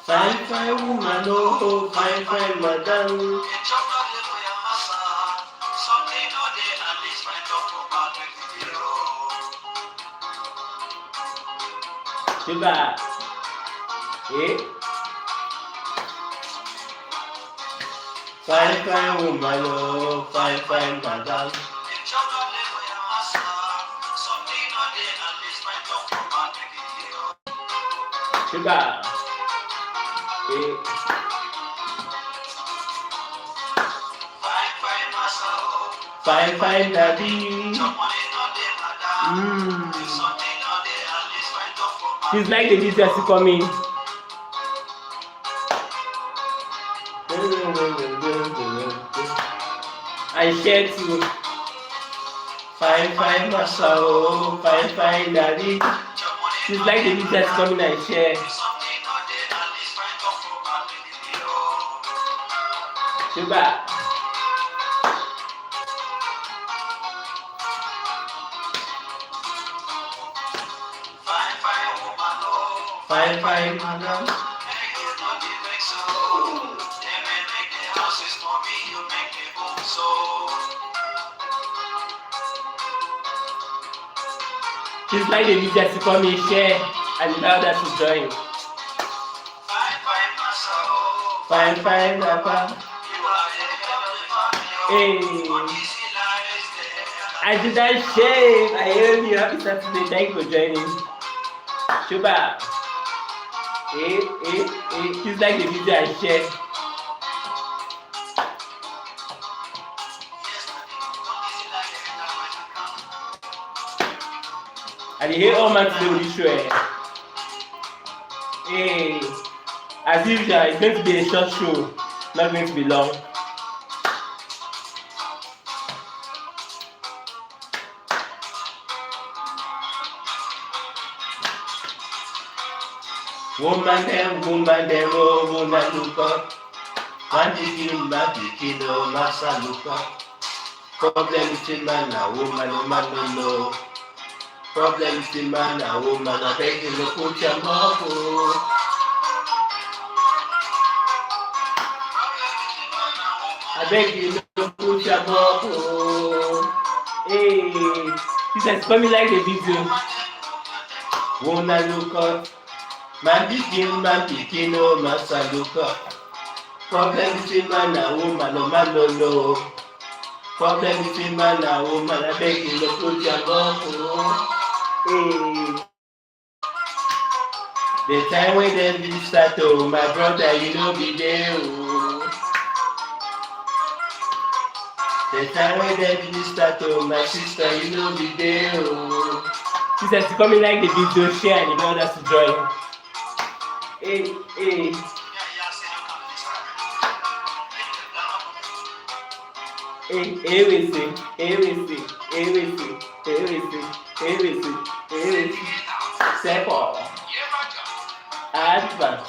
Fine woman, oh, fine madam. Sugar, fine woman, oh, fine madam. Sugar, fine daddy. He's like the Jesus coming. I share too. Fine massa, oh, fine daddy. He's like the Jesus coming. I share. Sugar. Fine madam. She's like the DJ to come and share and allow that to join. Fine papa. Hey, I did that share. I heard you happy Saturday. Thank you for joining. Shuba. She's like the DJ I share. And you hear all man today with this show. Hey, as usual, it's going to be a short show, not going to be long. Woman them, oh, woman look up. Man pikin, oh, massa look up. Problem is in man, a woman, no man no know. Problem is in man, a woman, I beg you to put your mouth, oh. I beg you to put your mouth, oh. Hey, she says, coming like the video. Woman look up. Man pikin, oh, massa look up. Problem is in man, a woman, no man no know. Problem is in man, a woman, I beg you to put your mouth, oh. Hey. The time when them be start, oh, my brother, you know be there, oh. The time when them be start, oh, my sister, you know be there, oh. She says to come in like the video, share, and the others to join. Hey. We see. Second. Advance.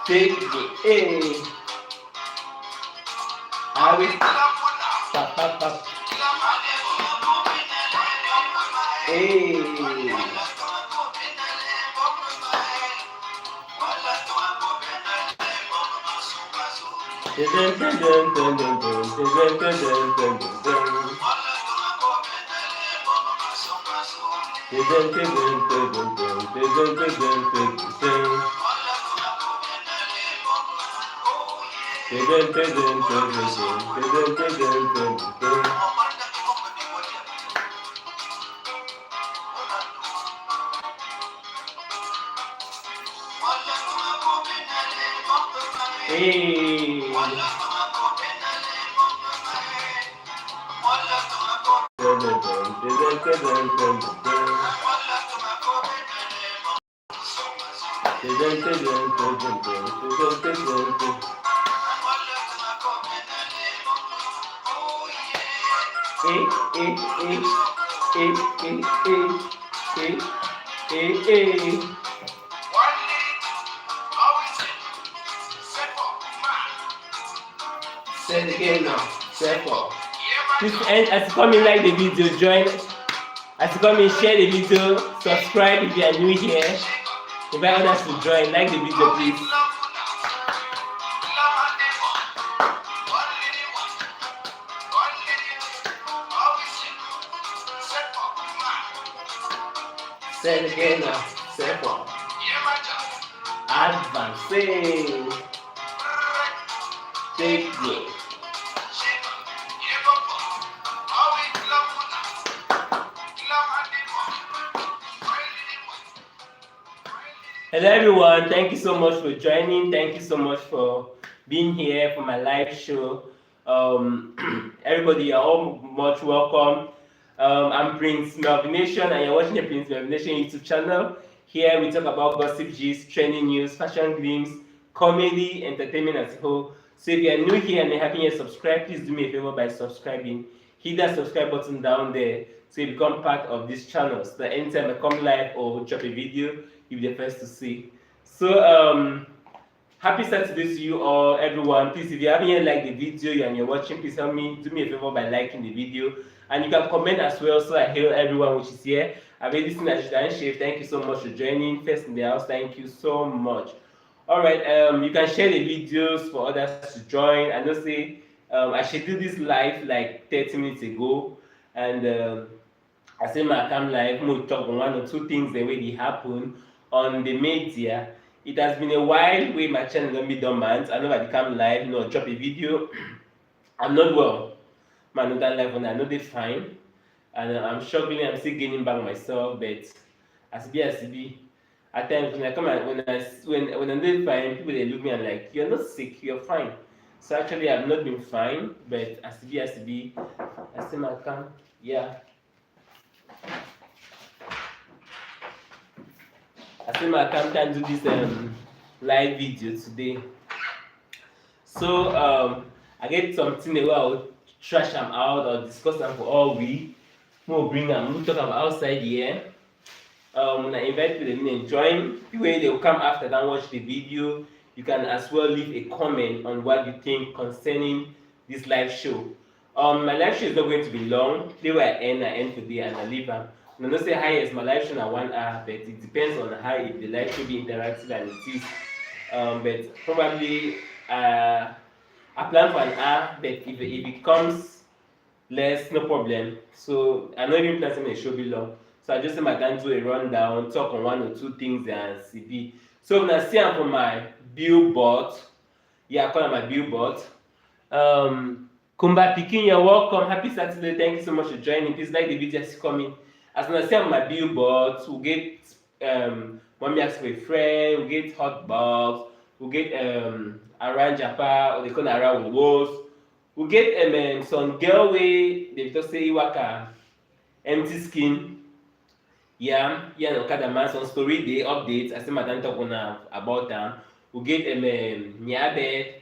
Take it. I will. Pop. Please, and as you come in, like the video, join. As you come in, share the video, subscribe if you are new here. Invite others to join. Like the video, please. Advancing. Take it. Hello everyone, thank you so much for joining. Thank you so much for being here for my live show. Everybody, you're all much welcome. I'm Prince Melvination and you're watching the Prince Melvination YouTube channel. Here we talk about gossip gist, trending news, fashion glimpse, comedy, entertainment as a whole. So if you're new here and you haven't yet subscribed, please do me a favor by subscribing. Hit that subscribe button down there so you become part of this channel. So that anytime I come live or drop a video, you'll be the first to see. So happy Saturday to you all, everyone. Please, if you haven't yet liked the video and you're watching, please help me, do me a favor by liking the video. And you can comment as well, so I hail everyone which is here. I've already seen that Shave. Thank you so much for joining. First in the house, thank you so much. Alright, you can share the videos for others to join. I know say I scheduled this live like 30 minutes ago, and I say my come live, we'll talk on one or two things that already happen on the media. It has been a while where my channel don't be dormant. I know I come live, drop a video. I'm not well. Man, not that live, I know they fine, and I'm struggling. I'm still gaining back myself, but as be. At times when I come and when I'm doing fine, people they look at me and like, you're not sick, you're fine. So actually, I've not been fine, but as be, I still might come, yeah. I still might come and do this live video today. So I get something where I'll trash them out or discuss them for all week. We'll bring them, we'll talk about outside here. When I invite people to join, people they will come after and watch the video. You can as well leave a comment on what you think concerning this live show. My live show is not going to be long. Today where I end today and I leave them. I'm not say hi as my live show at 1 hour, but it depends on how if the live show be interactive and it is. But probably I plan for an hour, but if it comes less, no problem. So I'm not even planning the show be long. So I just say my time do a rundown, talk on one or two things and CP. So when I see I'm for my billboard, yeah, I call it my billboard. Kumba Pikin, you're welcome. Happy Saturday. Thank you so much for joining. Please like the video as you come in. As when I see on my billboard, we'll get mommy asks for a friend, we'll get hot dogs, we'll get around Japan, or they call it around with walls. We'll get some girl way, they just say Iwaka, empty skin. Yeah, no kada man some story day updates. I say madam talk about them. We'll get Nyabed,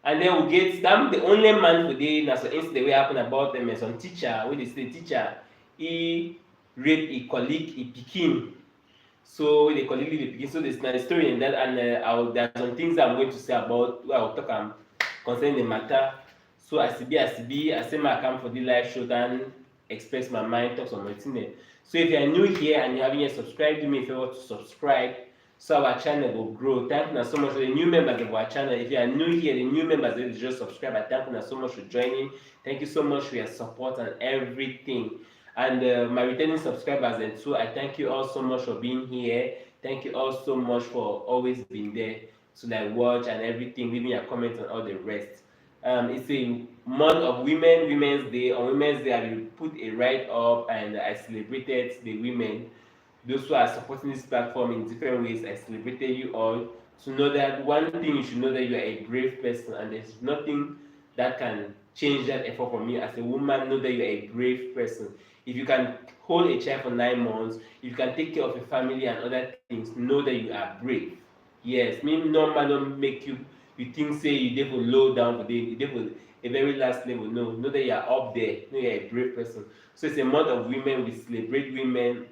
and then we'll get them the only man for the na so incident way happen about them some teacher, where they say teacher he rape a colleague, a pikin. So they colleague the pikin. So there's a story in that, and there are some things I'm going to say about where I'll talk concerning the matter. So I say my come for the live show then express my mind, talk some things. So if you are new here and you haven't yet subscribed, do me a favor to subscribe so our channel will grow. Thank you so much for the new members of our channel. If you are new here, the new members that just subscribe, I thank you so much for joining. Thank you so much for your support and everything. And my returning subscribers and so I thank you all so much for being here. Thank you all so much for always being there to like watch and everything, leaving your comments and all the rest. It's a month of Women's Day. On Women's Day, I will put a write-up and I celebrated the women. Those who are supporting this platform in different ways, I celebrated you all. To know that one thing you should know that you are a brave person and there's nothing that can change that effort from you. As a woman, know that you are a brave person. If you can hold a child for 9 months, if you can take care of your family and other things, know that you are brave. Yes, me normal don't make you think say you dey for low down for you dey for a very last level. No, know that you are up there. Know you are a brave person. So it's a month of women. We celebrate women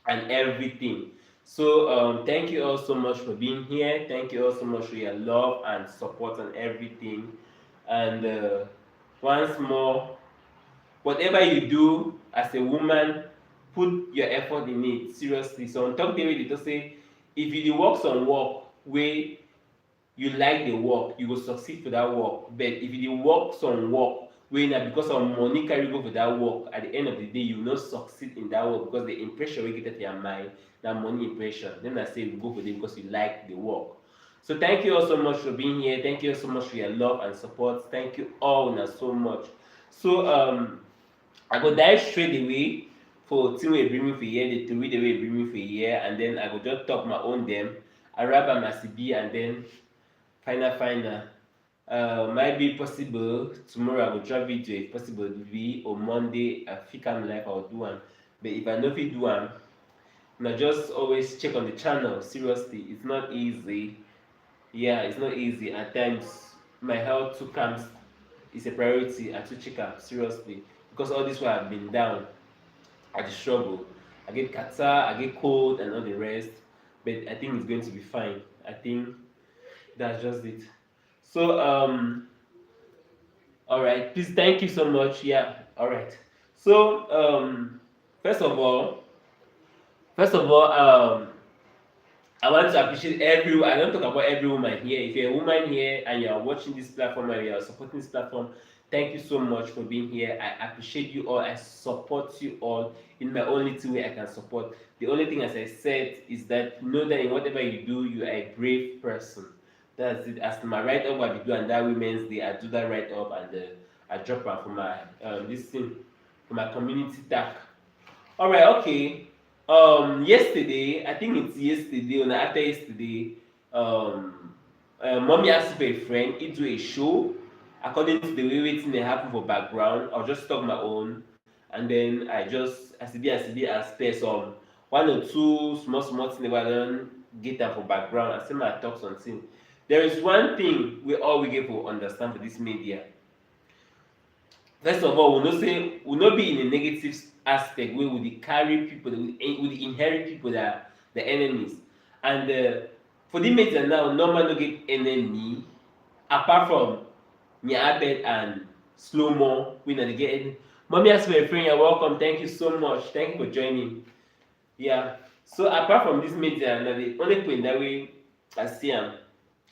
and everything. So thank you all so much for being here. Thank you all so much for your love and support and everything. And once more, whatever you do as a woman, put your effort in it seriously. So on top the way they just say, if you dey work some work wey you like the work, you go succeed for that work. But if you dey work some work wey na because of money carry go for that work, at the end of the day you no succeed in that work because the impression wey get for your mind na money impression. Then I say you go for it because you like the work. So thank you all so much for being here. Thank you all so much for your love and support. Thank you all una so much. So I go dive straight away for thing wey bring me for here, the tori wey bring me for here, and then I go just talk my own dem, araba my cb, and then final. Might be possible tomorrow I go drop video, if possible be on Monday I fit am live, I go do am. But if I no fit do am, una just always check on the channel. Seriously, it's not easy. Yeah, it's not easy. At times my health too comes is a priority. I too check am seriously because all this while I've been down, I dey struggle. I get catarrh, I get cold and all the rest. But I think it's going to be fine. I think that's just it. So all right, please, thank you so much. Yeah, all right. So first of all, first of all, I want to appreciate every. I don't talk about every woman here. If you're a woman here and you are watching this platform and you are supporting this platform, thank you so much for being here. I appreciate you all. I support you all in my only little way I can support. The only thing, as I said, is that know that in whatever you do, you are a brave person. That's it. As my write up, I be do and that Women's Day, I do that write up, and I drop am for my this thing for my community tag. All right, okay. Yesterday, I think it's yesterday or after yesterday, mommy asked for a friend into a show. According to the way wetin dey happen for background, I'll just talk my own, and then I spare some one or two small things wey I don get am for background. I say my talk something. There is one thing we all we get for understand for this media. First of all, we know say we no be in a negative aspect wey we dey carry people, we dey inherit people that are the enemies. And for the media now, normal no get enemy apart from Abed and Slow Mo wey na dey get enemy. Mommy ask for a friend, you're welcome. Thank you so much. Thank you for joining. Yeah. So apart from this media, na the only point that we I see am,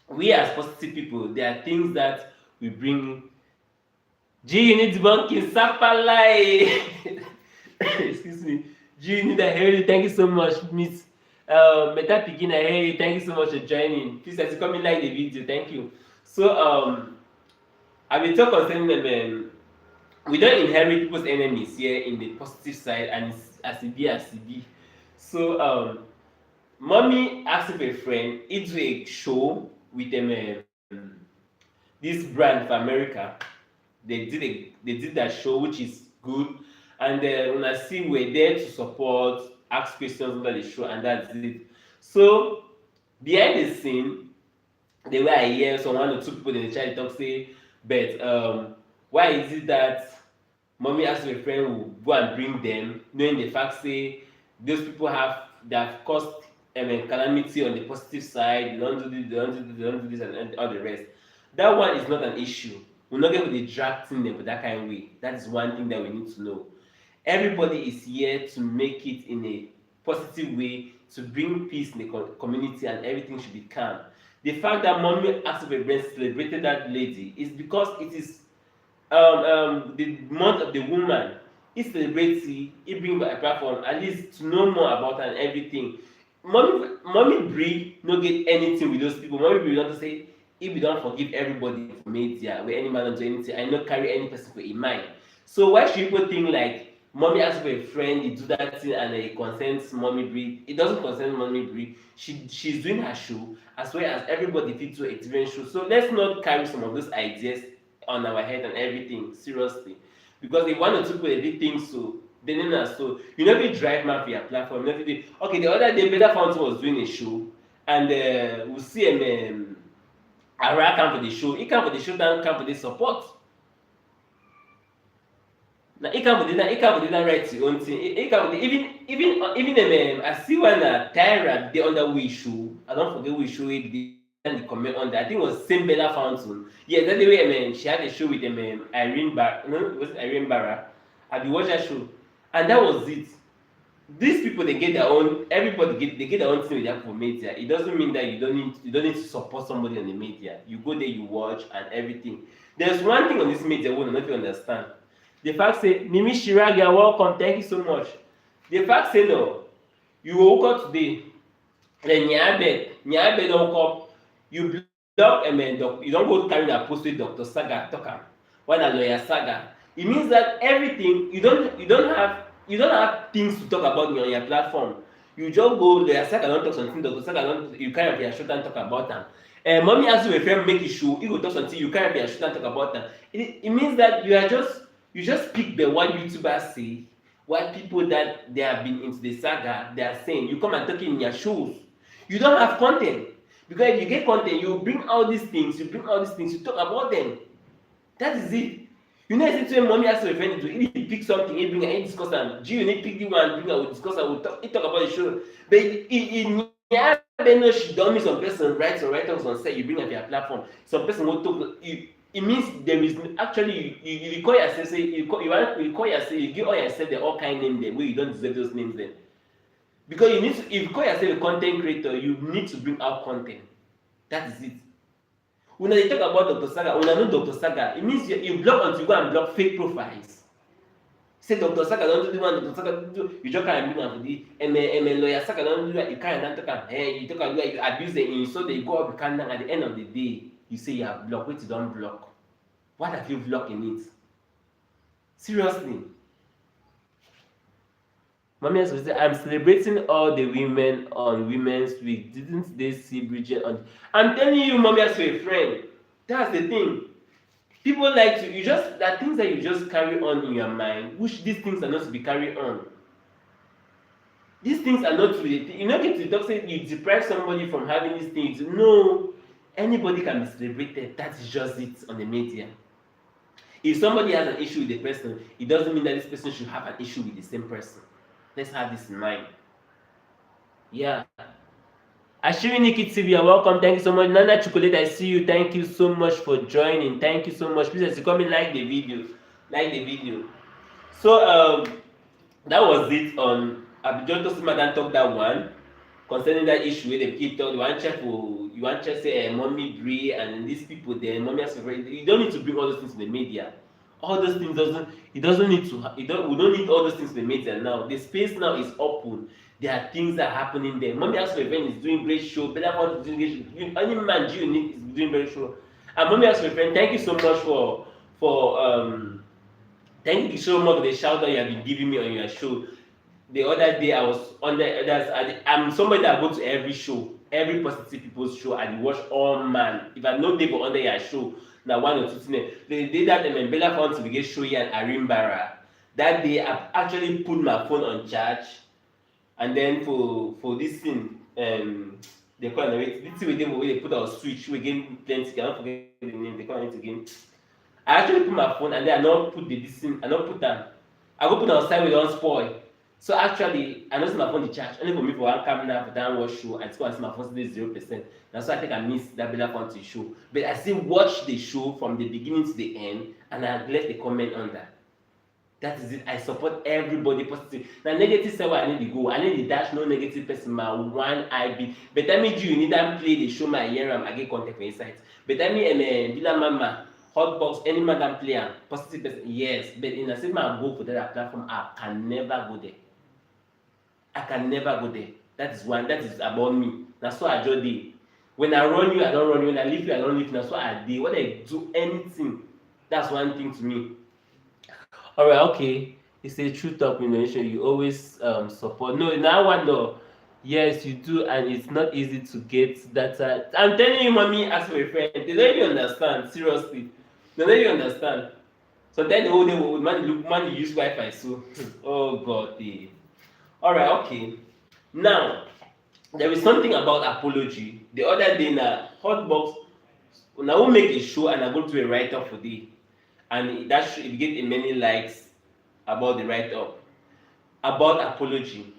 we as positive people, there are things that we bring. G, you need debunking sapalai. Excuse me. G, you need a hear you. Thank you so much, Miss Meta Pigin. I hear you. Thank you so much for joining. Please, as you come in, like the video. Thank you. So I will talk concerning them. We don't inherit people's enemies here in the positive side, and it's as it be as it be. So mommy asked for a friend. It do a show with them. This brand for America. They did that show, which is good, and when I see we're there to support, ask questions under the show, and that's it. So behind the scene, the way I hear some one or two people in the chat talk say, but why is it that mommy ask a friend will go and bring them, knowing the fact say those people have caused calamity on the positive side, they don't do this, they don't do this, they don't do this, and all the rest. That one is not an issue. We're not going to be drafting them for that kind of way. That is one thing that we need to know. Everybody is here to make it in a positive way, to bring peace in the community, and everything should be calm. The fact that mommy asked for a friend celebrated that lady is because it is the month of the woman. It celebrates it brings a platform at least to know more about her and everything. Mommy Brie no get anything with those people. Mommy Brie want to say, if we don't forgive everybody for media, where any man don't do anything, I not carry any person for in mind. So why should people think like mommy asks for a friend, you do that thing and it concerns mommy Brie? It doesn't concern mommy Brie. She's doing her show as well as everybody fit do a different show. So let's not carry some of those ideas on our head and everything seriously. Because if one or two people they did things so, then so you never drive man for your platform. Never did. Okay, the other day Better Fountain was doing a show and we see him. Ara come for the show, he come for the show, dan come for the support. Na he come for the write his own thing. He come for the even I see one Tyra dey under we show. I don't forget we show it the comment on that. I think it was same Bella Fountain. Yeah, that's the way she had a show with Irene Barra. No, it was Irene Barra. I watched that show, and that was it. These people they get their own. Everybody they get their own thing with their media. It doesn't mean that you don't need to support somebody on the media. You go there, you watch, and everything. There's one thing on this media I don't know if you understand. The fact say Mimi Shirag, you're welcome. Thank you so much. The fact say no, you woke up today. Then Nyabe don't come. You block you don't go carry that post with Dr. Saga talk am. When a lawyer Saga, it means that everything you don't have things to talk about on your platform. You just go lawyer Saga don't talk something, Dr. Saga don't you carry up your shoulder and talk about them. Mommy ask you a friend make a show, you go talk something, you carry up your shoulder and talk about them. It means that you just pick the one YouTuber say, what people that they have been into the saga they are saying, you come and talk in your shows. You don't have content. Because if you get content, you bring all these things, you talk about them. That is it. You know, it's when mommy asks your friend to he pick something, he bring and he discuss and you need pick the one, bring and we discuss and we talk about the show. But they know she don't mean some person writes or write-ups on set, you bring up your platform. Some person will talk it means there is actually you call yourself say you call yourself you give all yourself the all kind name them where you don't deserve those names then. Because you need to, if you call yourself a content creator, you need to bring out content. That is it. When they talk about Dr. Saga, when I know Dr. Saga, it means you block until you go and block fake profiles. Say Dr. Saga don't do the one, Dr. Saga don't do, you just can't bring out the lawyer Saga don't do that, you can't talk about, hey, you talk about you abuse them, you so they go up, you can't, at the end of the day, you say you have blocked, wait, you don't block. What have you blocked in it? Seriously. Mommy has said, I'm celebrating all the women on Women's Week. Didn't they see Bridget on? I'm telling you, mommy has a friend. That's the thing. People like to, there are things that you just carry on in your mind, which these things are not to be carried on. These things are not really, you don't get to talk, say you deprive somebody from having these things. No, anybody can be celebrated. That is just it on the media. If somebody has an issue with the person, it doesn't mean that this person should have an issue with the same person. Let's have this in mind. Yeah. Ashiri Nikki TV, you're welcome. Thank you so much. Nana Chocolate, I see you. Thank you so much for joining. Thank you so much. Please, as you come in, like the video. Like the video. So, that was it on Abidjan Tosimadan talk that one concerning that issue where the kid talk. You want to say mommy Brie and these people there, mommy has you don't need to bring all those things to the media. All those things we don't need all those things to the media now. The space now is open. There are things that are happening there. Mommy Ask Your Friend is doing great show. Bella is doing great show. Any man you need is doing great show. And Mommy Ask Your Friend, thank you so much thank you so much for the shout out you have been giving me on your show. The other day I was on I'm somebody that go to every show, every positive people's show, and watch all man. If I know they go under your show, now 1 or 2 things. The day that Bella found to get show here at Arimbara, that day I actually put my phone on charge, and then for this thing, they call it this thing they put our switch, we gain plenty. I don't forget the name. They call it again. I actually put my phone and then I don't put this thing. I don't put them. I go put it outside with it don't spoil. So actually, I know my phone the charge only for me for one camera for that watch show and still I see my phone still 0%. That's why I think I missed that Bella Fountain show. But I still watch the show from the beginning to the end and I left a comment on that. That is it. I support everybody positive. Now negative side I need to go. I need to dash no negative person. My one IB. But that means you need to play the show my year I get contact for insights. But that means Villa Mama. Hotbox, any madam player, positive person, yes. But in a same I go for that platform, I can never go there. I can never go there. That is one. That is about me. That's what I just did. When I run you, I don't run you. When I leave you, I don't leave you. That's what I did. When I do anything, that's one thing to me. Alright, okay. It's a true talk, you always support. No, now one though. Yes, you do, and it's not easy to get data. I'm telling you, mommy, ask for a friend. They don't even understand. Seriously. They don't even understand. So then the whole day man use Wi-Fi. So oh god. Alright, okay. Now there is something about apology. The other day na hotbox. Now we make a show and I go to a write-up for the and that should get many likes about the write-up. About apology.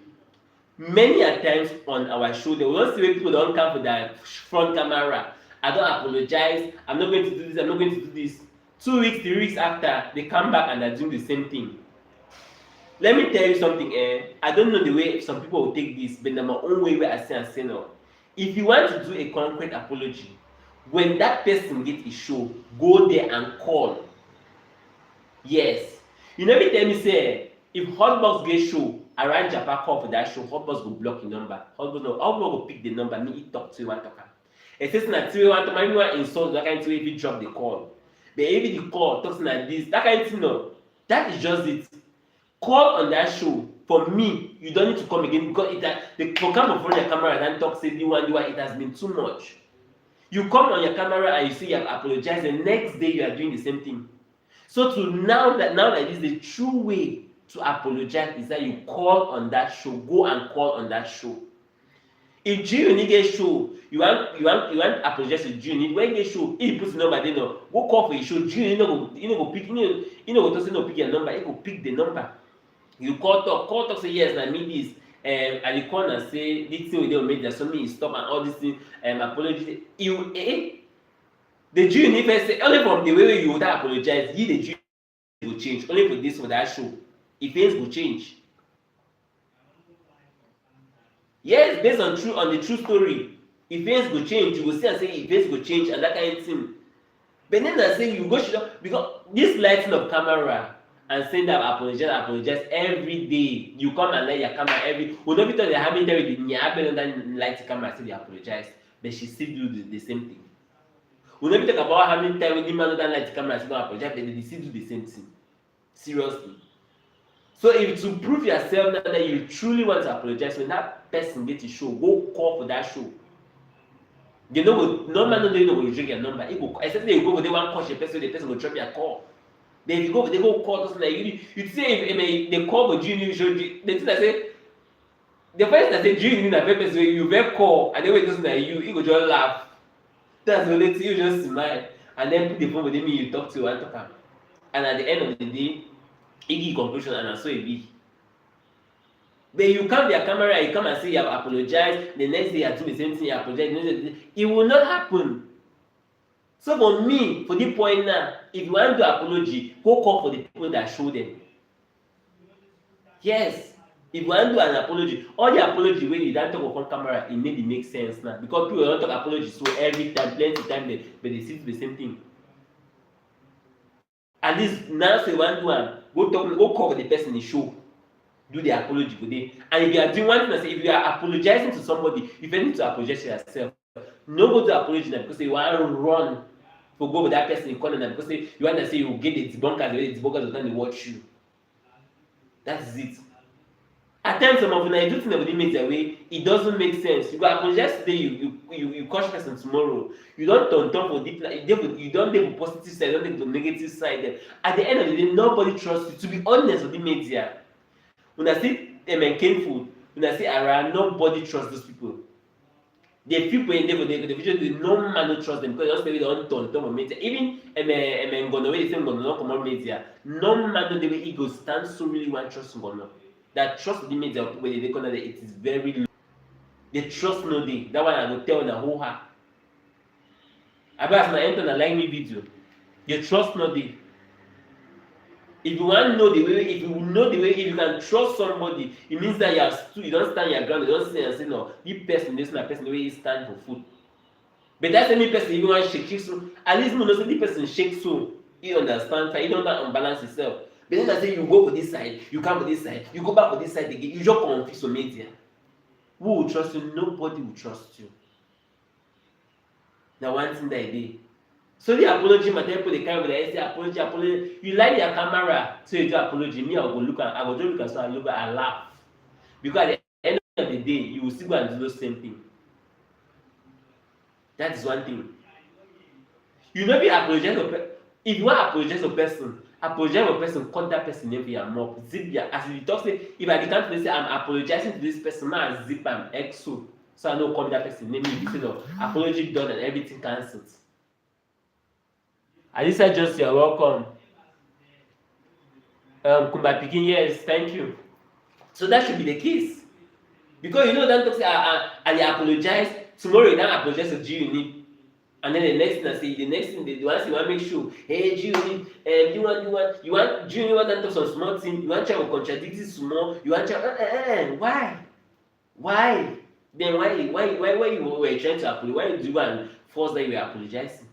Many a times on our show, they will not see when people don't come for their front camera. I don't apologize. I'm not going to do this. I'm not going to do this. 2 weeks, 3 weeks after, they come back and they're doing the same thing. Let me tell you something. I don't know the way some people will take this, but in my own way, where I say no. If you want to do a concrete apology, when that person gets a show, go there and call. Yes. You never tell me say if Hotbox get show, around Japan call for that show, Hotbox go block your number. Hotbox go pick the number, me it talk to you one talker. It says na three one time, maybe one insult that kind of thing if you drop the call. But if the call talks like this, that kind of thing no. That is just it. Call on that show. For me, you don't need to come again because the come on front of your camera and talk say the one, it has been too much. You come on your camera and you say you have apologized, the next day you are doing the same thing. So to now that this, the true way to apologize is that you call on that show, go and call on that show. If G-Unit get show, you want apologize to G-Unit, when you get show, if you put the number there, no, go call for a show, G-Unit go pick, go say no pick your number, he go pick the number. You call talk say yes, na me this. And you call and say this thing we dey make that something stop and all this thing apology. The G-Unit first say only from the way you would apologize, the G-Unit will change. Only for this for that show, if things will change. Yes, based on the true story, if things go change, you go see and say if things go change and that kind of thing. But then I say you go because this lighting of camera and saying that apologize every day. You come and light your camera every. We don't be told they having there with the light camera say they apologize, but she still do the same thing. We don't be talk about how many times we demand that light camera say don't apologize, but they still do the same thing. Seriously. So if to prove yourself that you truly want to apologize, when that person gets a show, go call for that show. You know, no man know you drink your number. Except you go for the one call the person will drop your call. Then if you go, they go call us like you say if they call for junior show, the thing I say, the first that say junior na very person you very call and then when just like you go just laugh. That's the only thing you just smile and then put the phone with him you talk to and talk. And at the end of the day, he give conclusion and so it be. But you come their camera, you come and say you have apologized, the next day you are doing the same thing, you apologize, it will not happen. So for me, for this point now, if you want to do apology, go call for the people that show them. Yes, if you want to do an apology, all the apology when you don't talk on camera, it maybe makes sense now because people don't talk apology so every time, plenty of time, but they see the same thing. At least now, say one to one, go call for the person in the show. Do the apology for them. And if you are doing one thing, if you are apologizing to somebody, if you need to apologize to yourself, no go to apology now because you want to run for go with that person in corner now because you want to say you get the debunkers, the debunkers will come and watch you. That is it. At times, some of you do things that make their way, it doesn't make sense. You go apologize today, you catch person tomorrow. You don't turn for deep, you don't take the positive side, you don't take the negative side. At the end of the day, nobody trusts you. To be honest with the media, when I see them maintain food, when I see around, nobody trusts those people. The people in there, the vision, no man don't trust them because just maybe they don't turn for media. Even Ngono, when they say Ngono don't come on media, no man don't the way ego stand so really want trust Ngono. That trust the media when they reckon that it is very low. They trust no day. That one I will tell na whole heart. About my enter na like me video. You trust no day. If you want to know the way, if you can trust somebody, it means that you don't stand your ground, you don't say and say no, this person, this person, the way he stand for food. But that same person, even want to shake so, at least you know, the person shake so, he understands, he don't unbalance himself. But then I say you go for this side, you come for this side, you go back for this side again, you just confuse your media. Who will trust you? Nobody will trust you. Now one thing that I did. So the apology matter people they carry with the say apology. You like your camera, so you do apology. Me, I will look at, I will just look at so I look at, I laugh. Because at the end of the day, you will still go and do the same thing. That is one thing. You never apologize to if you want to apologize to a person, call that person name your mouth. Zip your as you talk say if I can't say I'm apologizing to this person, man zip am exo. So I know call that person name me because of apology done and everything cancelled. Alisa just you're welcome. Kumba Pikin, yes, thank you. So that should be the case. Because you know that talk say I dey apologize, tomorrow you don apologize to G Unit. And then the next thing I say, the next thing they want, you want make sure, hey, G Unit, you want G Unit want to talk some small thing, you want try to contradict it small, you want try, why? Why? Then why you were trying to apologize? Why you do and force that you were apologizing?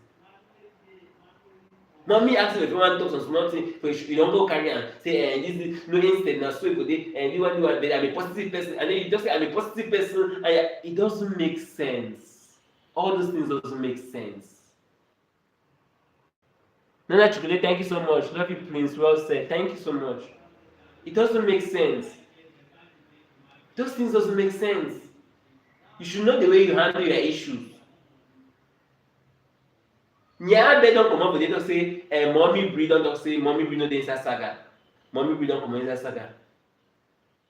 Mommy ask you if you want to talk some small thing, but you don't go carry am say this is no instead na so e go dey you want but I'm a positive person and then you just say I'm a positive person and it doesn't make sense. All those things doesn't make sense. Nana Chukule, thank you so much. Love you, Prince. Well said. Thank you so much. It doesn't make sense. Those things doesn't make sense. You should know the way you handle your issues. Nyabe don comot for dey talk say mommy breed don talk say mommy breed no dey inside saga. Mommy breed don comot inside saga.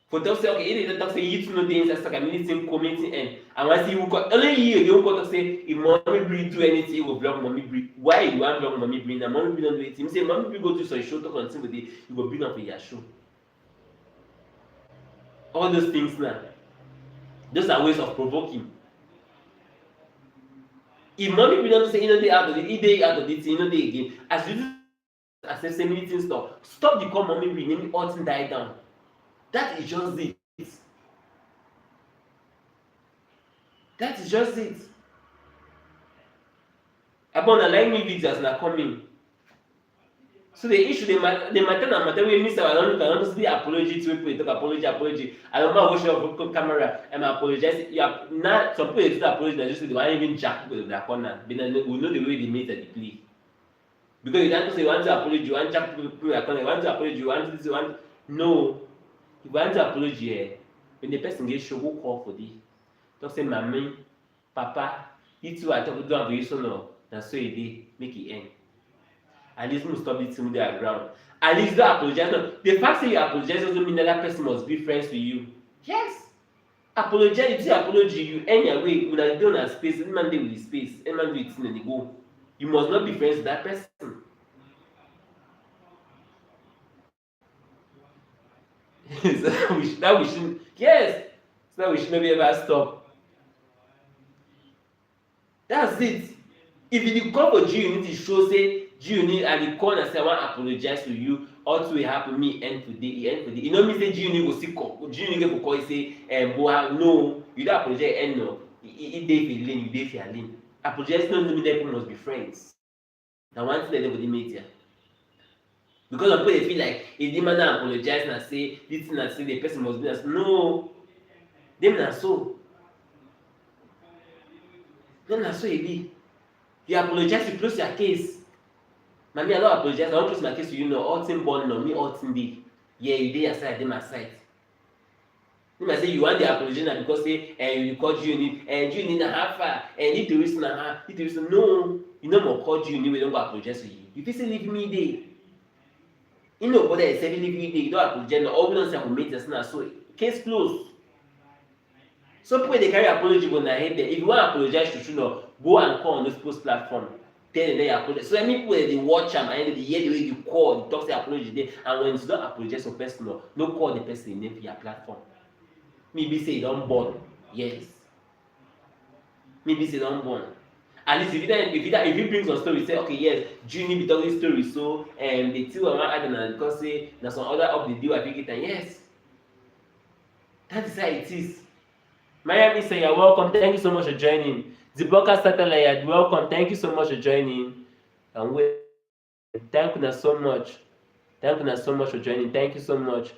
For talk say okay, if they talk say you two no dey inside saga, meaning same community end. And once you only you dey talk say if mommy breed do anything, you go block mommy breed. Why you wan block mommy breed? Na mommy breed don do anything. Say mommy breed go do some show talk on thing with you go bring am for your show. All those things now, those are ways of provoking. If mommy breed don say you no dey out of it, e dey out of it, you no dey again. As you do as say many things stop the call mommy breed, maybe all thing die down. That is just it. That is just it. Abona like me videos na coming. So the issue, the matter na matter wey miss our don't see the apology to people talk apology. I don't know watch your camera and apologize. You are not some people do apology that just say they want even jack people in their corner. But then we know the way they made the play. Because you don't say you want to apology, you want jack people in their corner, you want to apology, you want this, you want no. If you want to apology, when the person gets show, who call for this? Talk say mommy, papa, you two are talking to you so no, that's so it dey make it end. At least you stop this thing with their ground. At least don't apologize. No, the fact that you apologize doesn't mean that person must be friends with you. Yes. Apologize, if you say apology, you end your way, you don't do space, any man dey with his space, any man do it and they go. You must not be friends with that person. So that we shouldn't, yes, so that we should never ever stop. That's it. If you come for G, you need to show say G, you need and the call and say I want to apologize to you. All to happen me end today, You know me say G, you need go see call. G, you need go call say no, you don't apologize end no. It dey for lane, you dey for your lane. Apologize no mean that people must be friends. Now one thing that everybody make here. Because some people they feel like if the man apologize and say this thing and say the person must be as no, them na so. Them na so it be. You apologize, you close your case. Mommy, I don't apologize, I don't close my case to you no. All thing born no, me all thing dey. Yeah, you dey aside, I dey my side. You might say you want the apology now because say you call you need you need a half need to reason a half, need to reason no, you no more call you need we don't go apologize to you. You fit say leave me there. You know but I say leave me there, you don't apologize, all we don't say I will make this now. So case closed. Some people they carry apology on their head there. If you want to apologize to Shuno, go and call on those post platform. Tell them they apologize. So many people they watch them and they hear the way you call, you talk say apology there. And when you don't apologize to person, no call the person name for your platform. Maybe say don't born. Yes. Maybe say don't born. At least if you bring some story, say okay, yes, Junior be talking story, so they still want to add because say there's some other up the deal I pick it and yes. That is how it is. Miami say you're welcome. Thank you so much for joining. The broadcast satellite, welcome. Thank you so much for joining. And wait, thank you so much. Thank you so much for joining. Thank you so much.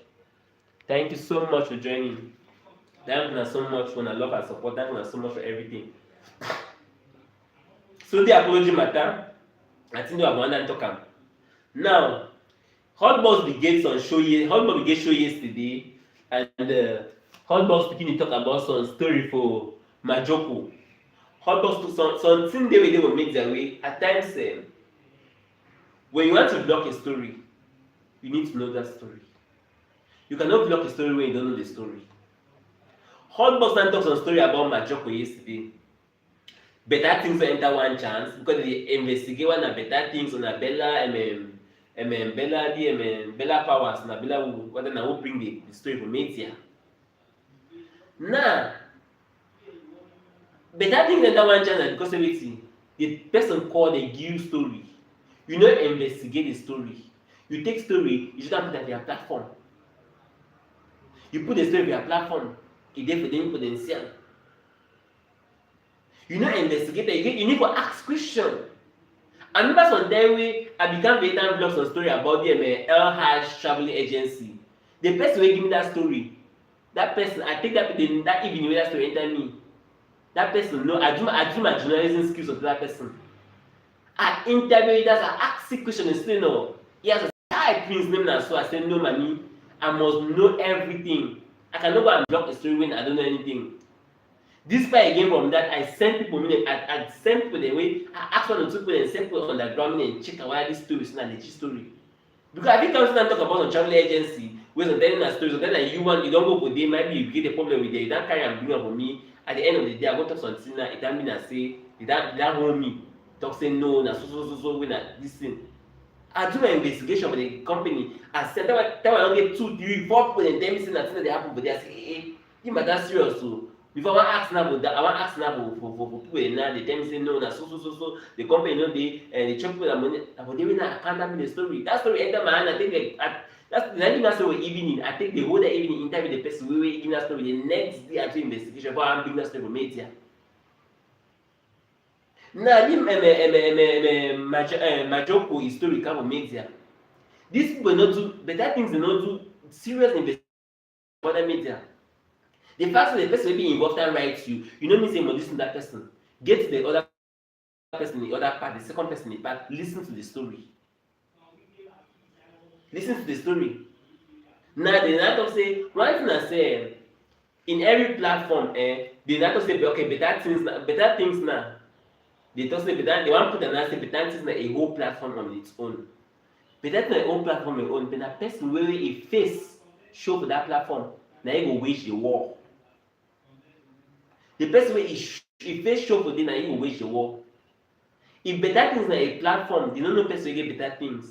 Thank you so much for joining. Thank you so much for the love and support. Thank you so much for everything. So the apology matter, I think we have one and talk. Now, Hotbox Brigade on show Hotbox Brigade show yesterday, and Hotbox speaking to talk about some story for Majoko. Hotbox something they will make their way. At times, when you want to block a story, you need to know that story. You cannot block a story when you don't know the story. Hotbox and talk some story about Majoko yesterday. Better things will enter one chance because they investigate one better things on a Bella Bella Powers and Bella who bring the story from media. Now, better thing than that one channel because everything the person call the give story. You no investigate the story. You take story, you just put it at their platform. You put the story on their platform, e dey for them potential. You no investigate it, you need to ask question. I remember some time wey I began veteran blog some story about the El-Hajj traveling agency. The person wey give me that story, that person, I take that evening wey that story enter me. That person know, I do my journalism skills of that person. I interview that, I ask the question and say no. Yes, I prince name na so I say no mami, I must know everything. I cannot go and block a story when I don't know anything. This part again from that, I send people meaning, I send people the way, I ask one or two people and send people on the ground and check out why this story is not a legit story. Because I think come and talk about a travel agency, where some telling a story, so that you want, you don't go for day, maybe you get a problem with them, you don't carry and bring up for me. At the end of the day, I go talk something now, it don't mean I say, it don't hold me. Talk say no, na so when this thing. I do my investigation for the company. I said that I don't get 2, 3, 4 people and tell me say that thing they happen, but they say, hey, you might that serious so. Before I want ask now about that, I want ask now for people and now they tell me say no, na so. The company you know they chop people that money, but they will not can't tell me the story. That story enter my hand. I think that's the next story evening. I take the whole day evening interview the person we give that story. The next day I do investigation before I bring that story for media. Now, Majoko historical for media. These people not do better things, they not do serious investigation for the media. The fact that the person will be involved and write you know mean say you must listen to that person. Get to the other person in the other part, the second person in the part, listen to the story. Listen to the story. Now, they not talk say, one thing I say, in every platform, they not talk say, okay, better things now. They talk say better, they want to put an answer, better things na a whole platform on its own. Better thing na a whole platform on its own, but that person wey a face show for that platform, na he go wage the war. The person wey e face show for there, na he go wage the war. If better things na a platform, they no know person wey get better things.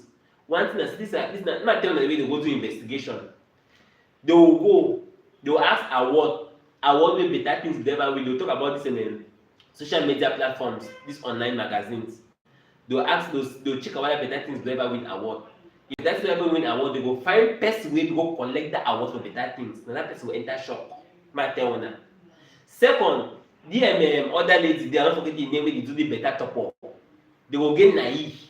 One thing na this na tell una the way they go do investigation. They will ask award wey better things dey ever win. They will talk about this in social media platforms, these online magazines. They'll check out whether better things dey ever win award. If that thing ever win award, they go find person wey go collect that award for better things. Na that person go enter shop. Ma tell una. Second, the other lady, they are not forget the name wey dey do the better top up. They go get naive.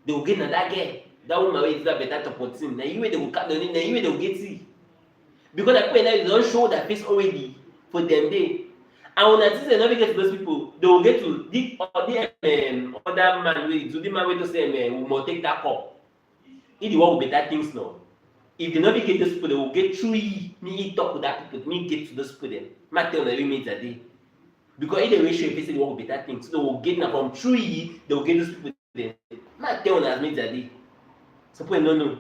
They go get na that girl, that woman wey do that better top up thing. Na you wey they go catch, na you wey they go get it. Because like people now they don show their face already for them day. And when I think they never get to those people, they will get to the other man wey to the man wey to say we must take that cup. He the one with better things now. If they never get those people, they will get through me talk with that people, me get to those people then. Ma tell them every minute a day. Because if they will show if they say they want better things, so they will get now from through they will get those people then. Ma tell them as minutes a day. So people don't know.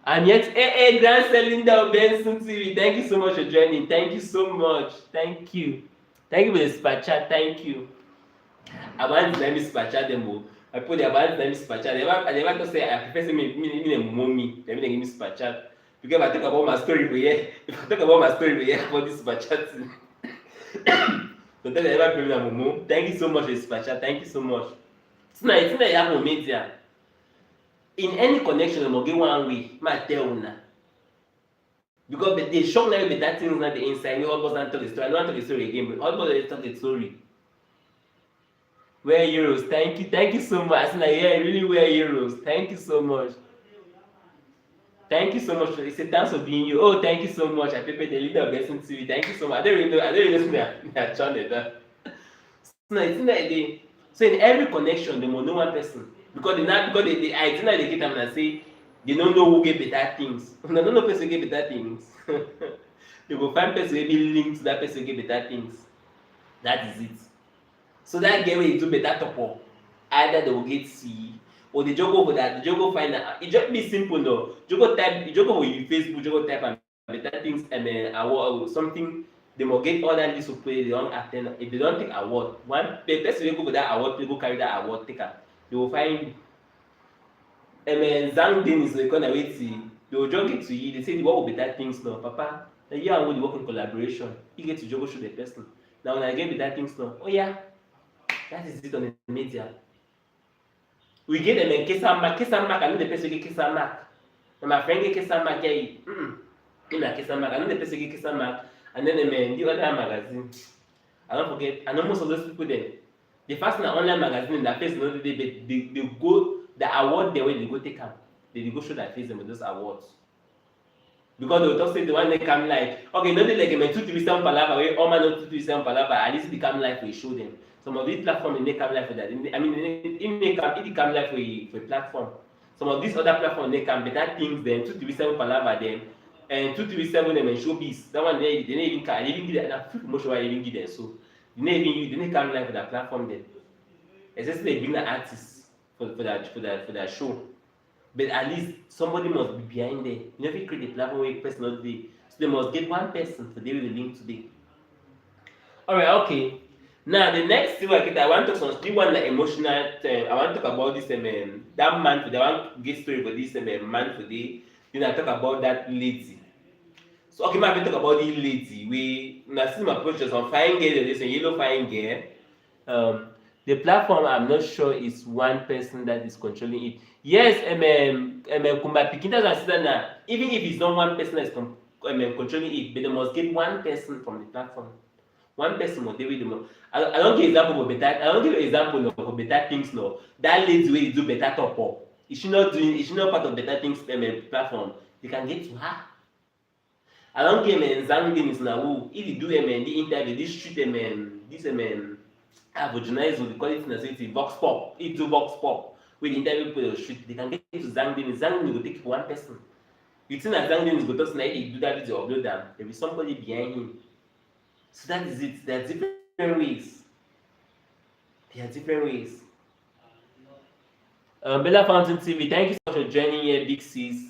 And yet, hey, Grand Selling down Benson TV. Thank you so much for joining. Thank you so much. Thank you. Thank you for the super chat. Thank you. I want to let me super chat them. I put the about let me super chat. I never to say I prefer say me mommy. Let me give me super chat. Because if I talk about my story for here, for this super chat. So tell me ever bring me momo. Thank you so much for the super chat. Thank you so much. It's not happen media. In any connection, they must get one way. Ma tell una. Because they shock now with that things not the inside. We almost not tell the story. I don't want to tell the story again, but almost tell the story. Wear euros. Thank you so much. I said, yeah, really wear euros. Thank you so much. Thank you so much. It's a thanks for being you. Oh, thank you so much. I prepared the leader of Blessing TV. Thank you so much. I don't really know their channel. So it's not a day. So in every connection, they must know one person. Because I think they get them and say they don't know who get better things. They don't know person get better things. They go find person who be linked to that person get better things. That is it. So that girl will do better top up. Either they will get C or they just go for that. They just go find that. It just be simple no. You go for your Facebook, you go type and better things and then award something. They must get all that list of people they don't attend. If they don't take award, one person will go for that award, people carry that award, take her. They will find Zang Dennis, they gonna wait see. They will just get to you. They say what will better things now, Papa. Now you and we work in collaboration. You get to juggle show the person. Now when I get with that things now, oh yeah, that is it on the media. We get them in Kesamak, I know the person get Kesamak. And my friend get Kesamak, yeah, in a Kesamak, I know the person get Kesamak, and then the other magazine. I don't forget, I know most of those people there. The first online magazine in that face, they go, the award the way they go take them. They go show that face them with those awards. Because they will talk say the one they come live. Okay, not like a 237 palava, where all man 237 palava, at least they come live we show them. Some of these platforms they come live for that. I mean, it come live for a platform. Some of these other platforms they come better things than 237 palava them and 237 them and showbiz. That one they don't even can even give that free promotion why they even give them so. They don't come live for that platform then. Especially they bring the artists for that show. But at least somebody must be behind there. You never create a platform where person not there. So they must get one person for they will link today. Alright, okay. Now the next thing I want to talk on still one like emotional I want to talk about this that man today. I want to get story for this man today. Then I talk about that lady. So okay, I talk about the lady. We now see my approaches on fine girl, this a yellow fine girl. The platform I'm not sure is one person that is controlling it. Yes, Kumba Pikin that's now. Even if it's not one person that's controlling it, but they must get one person from the platform. One person must deal with them. I don't give example of better. I don't give example of better things now. That lady way do better top up. Is she not doing? Is she not part of better things platform? They can get to her. I don't care Zangin is now. If you do the interview, this street this apologising, we call it in the city vox pop. It do vox pop. With the interview people on the street, they can get to Zangin. Zangin will take it for one person. You think that Zangin is going to do that video upload them. There is somebody behind him. So that is it. There are different ways. There are different ways. Bella Fountain TV, thank you so much for joining here, Big Sis.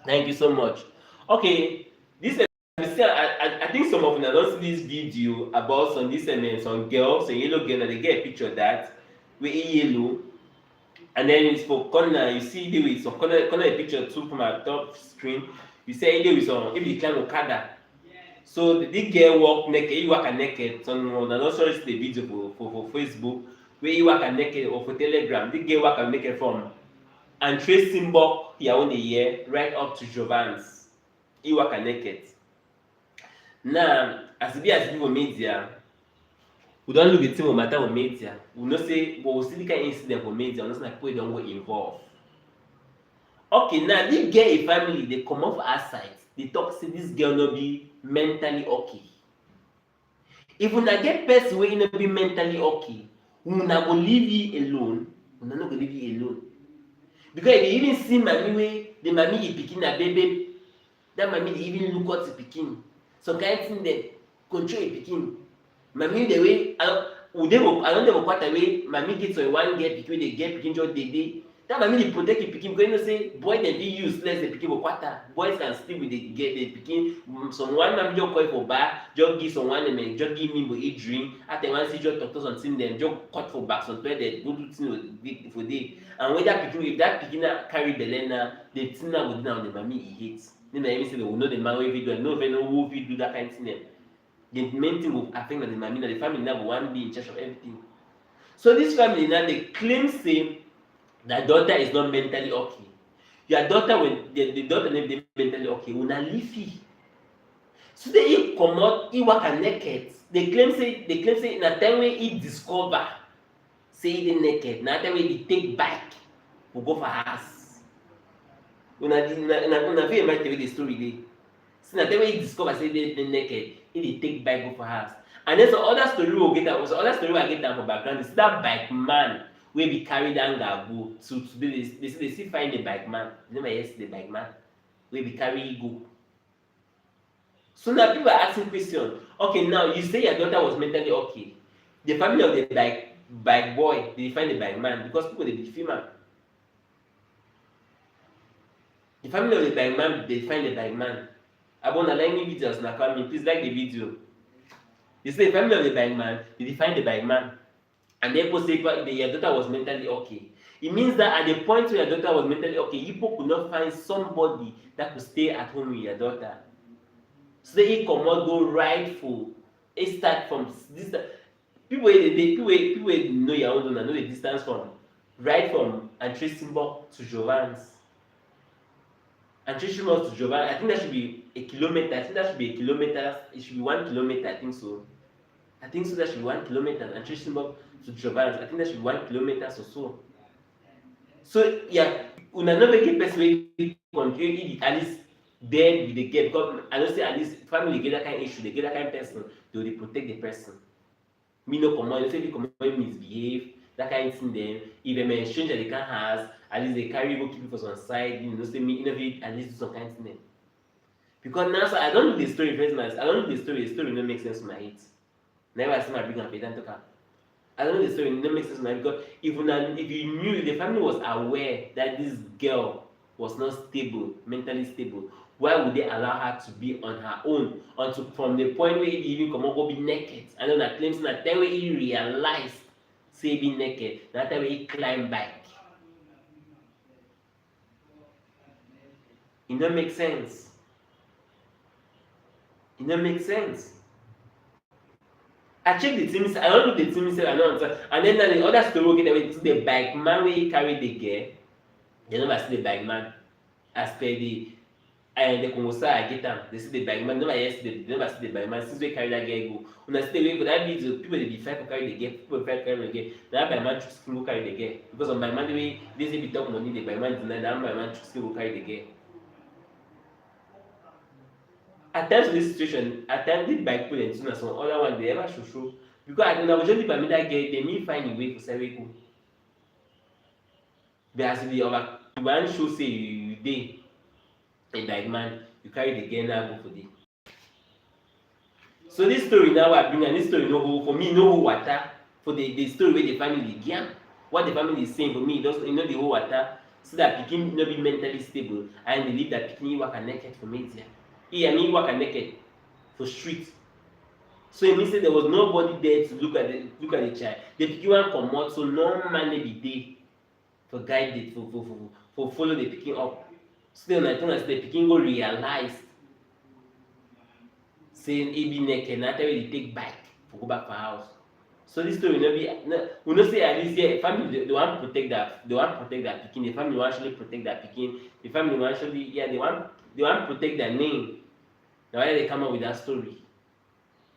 Thank you so much. Okay, this I think some of you don't see this video about some girls, a yellow girl, and they get a picture of that with yellow, and then it's for corner. You see there with some corner a picture too from our top screen. You say there with some if you climb Okada. So the girl walk naked, you walk naked. So no, not sure it's the video for Facebook where you walk naked or for Telegram. The girl walk naked from and Trace Simbok here on the year right up to Jovan's. You walk naked. Now, as it be as people media, we don't look at the matter of media. We not say, but we see the kind of incident for media. We not say people don't go involved. Okay, now this girl a family, they come off our side. They talk say this girl not be mentally okay. If we not get person where not be mentally okay, we not go leave you alone. We not go leave you alone. Because if you even see mommy way, the mommy is picking a baby, that mommy they even look at the picking. So kind of thing they control a picking. Mommy the way I don't know what way mommy gets on one get picking they get picking just they. That mommy dey protect the pikin because you know say boy dem fit useless the pikin go kwata. Boys can sleep with the pikin. Some one man just call for bar, just give someone dem just give me but eat drink. After one see just talk to something dem just cut for back some toilet go do thing for day. And when that pikin if that pikin carry belle na the thing na go do na on the mommy e hate. Then na even say they will know the man wey fit do it. No even know who fit do that kind of thing dem. The main thing will affect na the mommy na the family now go wan be in charge of everything. So this family now dey claim say that daughter is not mentally okay. Your daughter when the daughter name dey mentally okay, una leave it. So they he comot, he walk naked. They claim say na time when he discover say he dey naked, na time when he take bike to go for house. Una fit imagine the story dey. So na time when he discover say he dey naked, he dey take bike go for house. And then some other story we get am, I get am for background is that bike man wey be carry down go to today they still find the bike man. You know yesterday the bike man wey be carry go. So now people are asking question. Okay, now you say your daughter was mentally okay. The family of the bike boy they find the bike man because people they be female. The family of the bike man they find the bike man. Abona like me videos now come in. Please like the video. You say the family of the bike man they find the bike man. And then say your daughter was mentally okay. It means that at the point where your daughter was mentally okay, you could not find somebody that could stay at home with your daughter. So they comot go rightful. It start from this. People wey know your own know the distance from right from Antresimbo to Jovans. Antresimbo to Jovans, I think that should be a kilometer. I think that should be a kilometer. It should be 1 kilometer. I think so. I think so. That should be 1 kilometer. Antresimbo to Jovans. I think that should be 1 kilometer or so. So yeah, una no make a person wey continue at least there with the girl because I know say at least family get that kind of issue, they get that kind of person, they will dey protect the person. Me no comot, you know say if you comot misbehave, that kind of thing then, if a stranger dey come house, at least they carry go keep you for some side, you know say me, you know fit at least do some kind of thing then. Because now so I don know the story first now, I don know the story no make sense for my head. Na why I say my big and talk am. I don't know the story, it don't make sense now because if you knew, if the family was aware that this girl was not stable, mentally stable, why would they allow her to be on her own until from the point where he even come up go be naked? I know that claims that time where he realized say be naked, that time where he climb back. It don't make sense. It don't make sense. I check the team, I don't know the team say I know answer. And then the other story we get away to the bike man where he carry the girl. They never see the bike man as per the Congosa I get them. They see the bike man, never yesterday, they never see the bike man since we carry that girl go. When I stay away for that video, people they be fight to carry the girl, people fight to carry the girl. That bike man choose to go carry the girl. Because on bike man the way they say be talk money, the bike man deny that bike man choose to go carry the girl. At times in this situation, at times this bike pull and tune some other one they ever show because I don't just by me that girl they may find a way for say go. But as the over you wan show say you dey a bike man, you carry the girl now go for day. So this story now I bring and this story no hold for me no hold water for the story wey the family dey yarn. What the family is saying for me, it no dey hold water so that pikin no be mentally stable and they leave that pikin waka naked for media. I mean waka naked for street. So it means say there was nobody there to look at the child. The pikin wan comot so no man dey be there for guide it for follow the pikin up. So then I told us the pikin go realize saying he be naked na after we dey take bike for go back for house. So this story no be we no say at least yeah, family they wan protect that pikin. The family wan actually protect that pikin. The family wan actually they wan protect their name. Na why they come up with that story.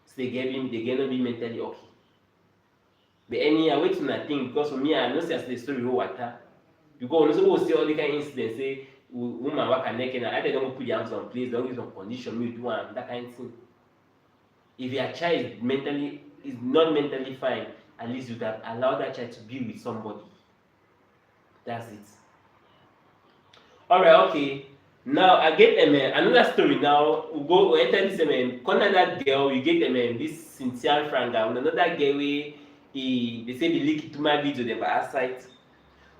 So they get no be mentally okay. But anyhow, wait till I think because for me I know say as the story hold water. Because we also see all the kind of incidents say woman waka naked and either don't put their hands on place, don't give some condition, me do one that kind of thing. If your child is not mentally fine, at least you have allowed that child to be with somebody. That's it. Alright, okay. Now I get another story now. We enter this corner that girl, you get this Cynthia Franga, another girl wey they say they leak it to my video they were outside.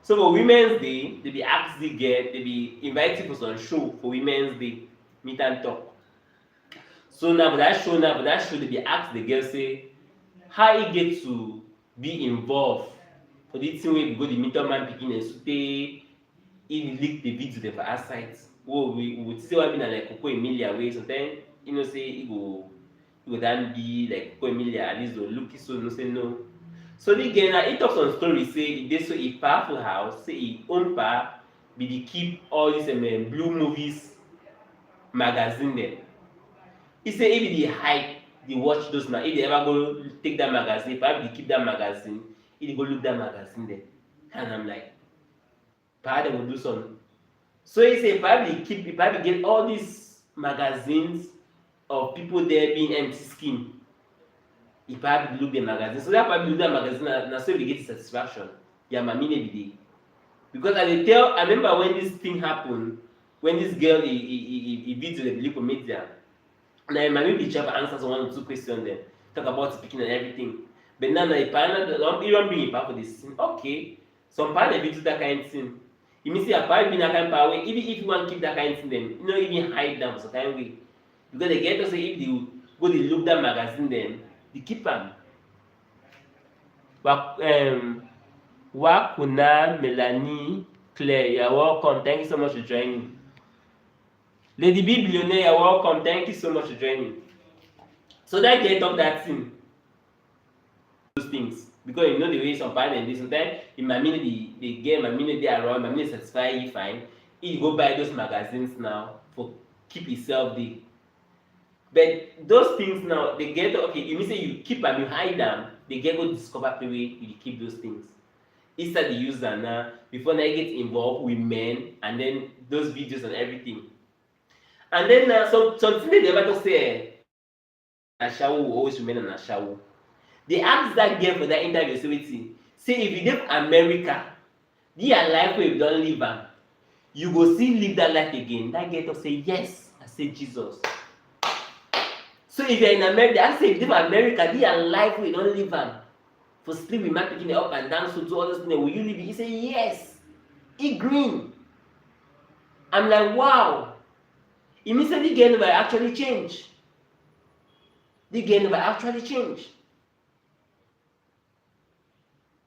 So for Women's Day, they be ask the girl, they be invited for some show for Women's Day, meet and talk. So now for that show, they be ask the girl say how he get to be involved for this thing where we go the meter man picking and so they leak the video they were outside. Oh, we would say what I mean like Coco Emilia way. Sometimes you know say he go then be like Coco Emilia at least look so no say no. So the girl now he talk some story say they so a powerful house say he own pa be the keep all these blue movies magazine there. He say if they hide they watch those now if they ever go take that magazine perhaps they keep that magazine if they go look that magazine there and I'm like perhaps they will do some. So he say probably get all these magazines of people there being empty skin. He probably look the magazine. So that probably look that magazine and so he get satisfaction. Yeah, mommy be day. Because I remember when this thing happened, when this girl he video the local media. Now mommy be try to answer one or two questions then. Talk about the picking and everything. But now the partner don't bring it back for this thing. Okay. Some part of it do that kind of thing. It means say apart being that kind of power way, even if you want to keep that kind of thing, then you know even hide them some kind of way. Because they get to say if they go they look that magazine then they keep them. Wakuna Melanie Claire, you're welcome. Thank you so much for joining. Lady B Billionaire, you're welcome. Thank you so much for joining. So that girl talk that thing, those things. Because you know the way some parents dey sometimes if my minute the girl, my minute dey around, my minute satisfy you fine. He go buy those magazines now for keep himself there. But those things now, they get okay, you mean say you keep am, you hide am, they get go discover the way you keep those things. Instead the user now, before they get involved with men and then those videos and everything. And then something they never talk say Ashawo will always remain an Ashawo. They ask that girl for that interview, say wetin, say if you dey for America, their life wey you don live am, you go still live that life again. That girl talk say yes. I say Jesus. So if you're in America, I say if you dey for America, their life wey you don live am, for sleep with man picking up and down, so do all those things, will you live it? He say yes. He green. I'm like, wow. It means that the girl never actually change. The girl never actually change.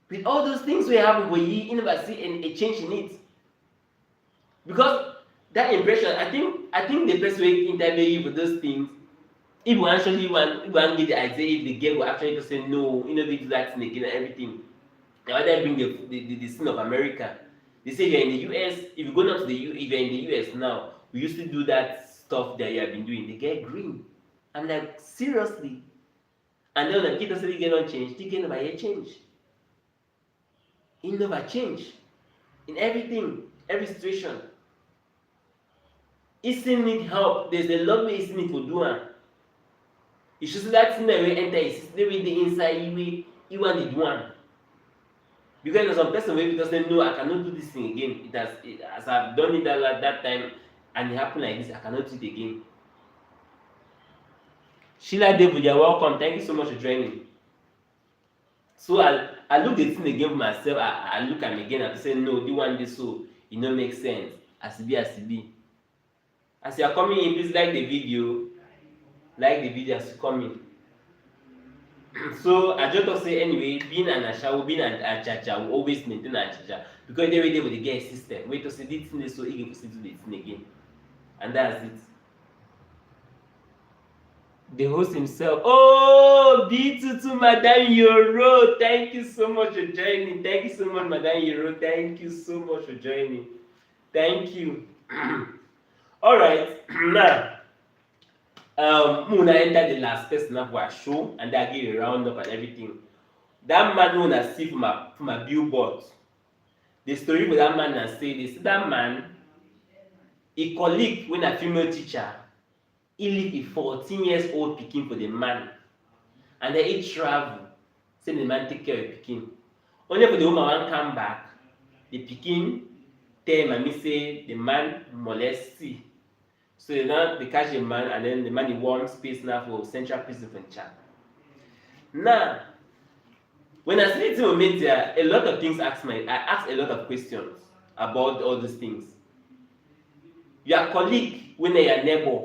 With all those things we happen for you never see a change in it. Because that impression, I think the person will interview you for those things, if you actually want get the idea if the girl will actually just say no, you know, they do that thing again and everything. They rather bring the sin of America. They say you're in the US, if you go down to if you're in the US now, we used to do that stuff that you have been doing. They get green. I'm like, seriously? And then the kid say the girl don't change, the girl never yet change. He never change. In everything, every situation. He still need help. There's a lot way he still need to do am. You should see that thing that will enter his system with the inside, he want to do am. Because there's some person wey just say no, I cannot do this thing again. As I've done it that time and it happened like this, I cannot do it again. Sheila David, you're welcome. Thank you so much for joining. So I look the thing again for myself. I look am again and say no, the one dey so e no make sense. As e be. As you are coming in, please like the video. Like the video as you come in. So I just talk say anyway, being an Ashawo, being an Ajaja, will always maintain Ajaja because they with the girl system. Wait to see this thing so he can proceed to the thing again. And that's it. The host himself. Oh, B22 Madame Yoro. Thank you so much for joining. Thank you so much, Madame Yoro. Thank you so much for joining. Thank you. Alright, now Muna entered the last person of our show and I gave a roundup and everything. That man known as see from a billboard. The story for that man and say this, that man, a colleague when a female teacher, he leave a 14 years old pikin for the man. And then he travel, say the man take care of the pikin. Only for the woman one come back, the pikin tell mommy say the man molest see. So now they catch the man and then the man in one space now for central prison for Chad. Now, when I see the media, a lot of things I ask a lot of questions about all these things. Your colleague, when they are neighbor,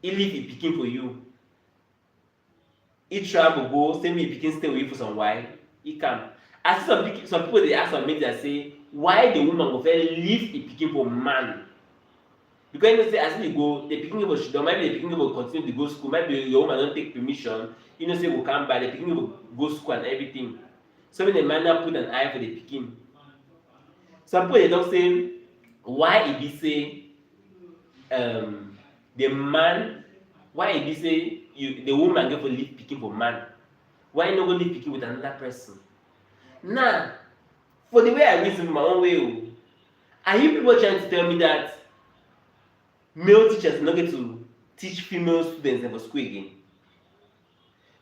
he leave a pikin for you. He travel go, say me pikin stay with you for some while, he come. I see some people they ask some media say, why the woman go first leave a pikin for man? Because you know say as you go, the pikin go shit down, maybe the pikin go continue to go school, maybe your woman don't take permission, you know say will come back, the pikin go go school and everything. So when the man now put an eye for the pikin. Some people they don't say why it be say the man, why it be say the woman go for leave pikin for man? Why you not go leave pikin with another person? Now, for the way I reason my own way, I hear people trying to tell me that male teachers not get to teach female students for school again.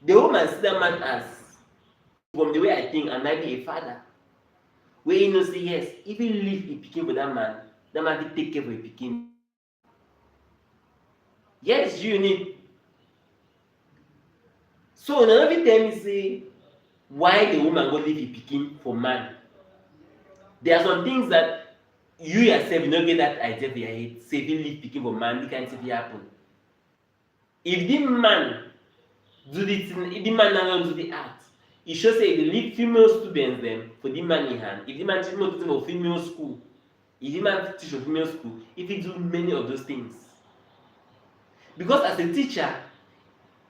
The woman see that man as, from the way I think, I might be a father. Where you know say yes, if you leave a pikin for that man will take care of a pikin. Yes, you need. So now every tell me say why the woman go leave a pikin for man. There are some things that you yourself you don't get that idea for your head. Say if you leave pikin for man, it can't happen. If the man do the thing, if the man now do the act, it shows say they leave female students them for the man in hand. If the man teach more for female school, If a man teach for female school, if he do many of those things, because as a teacher,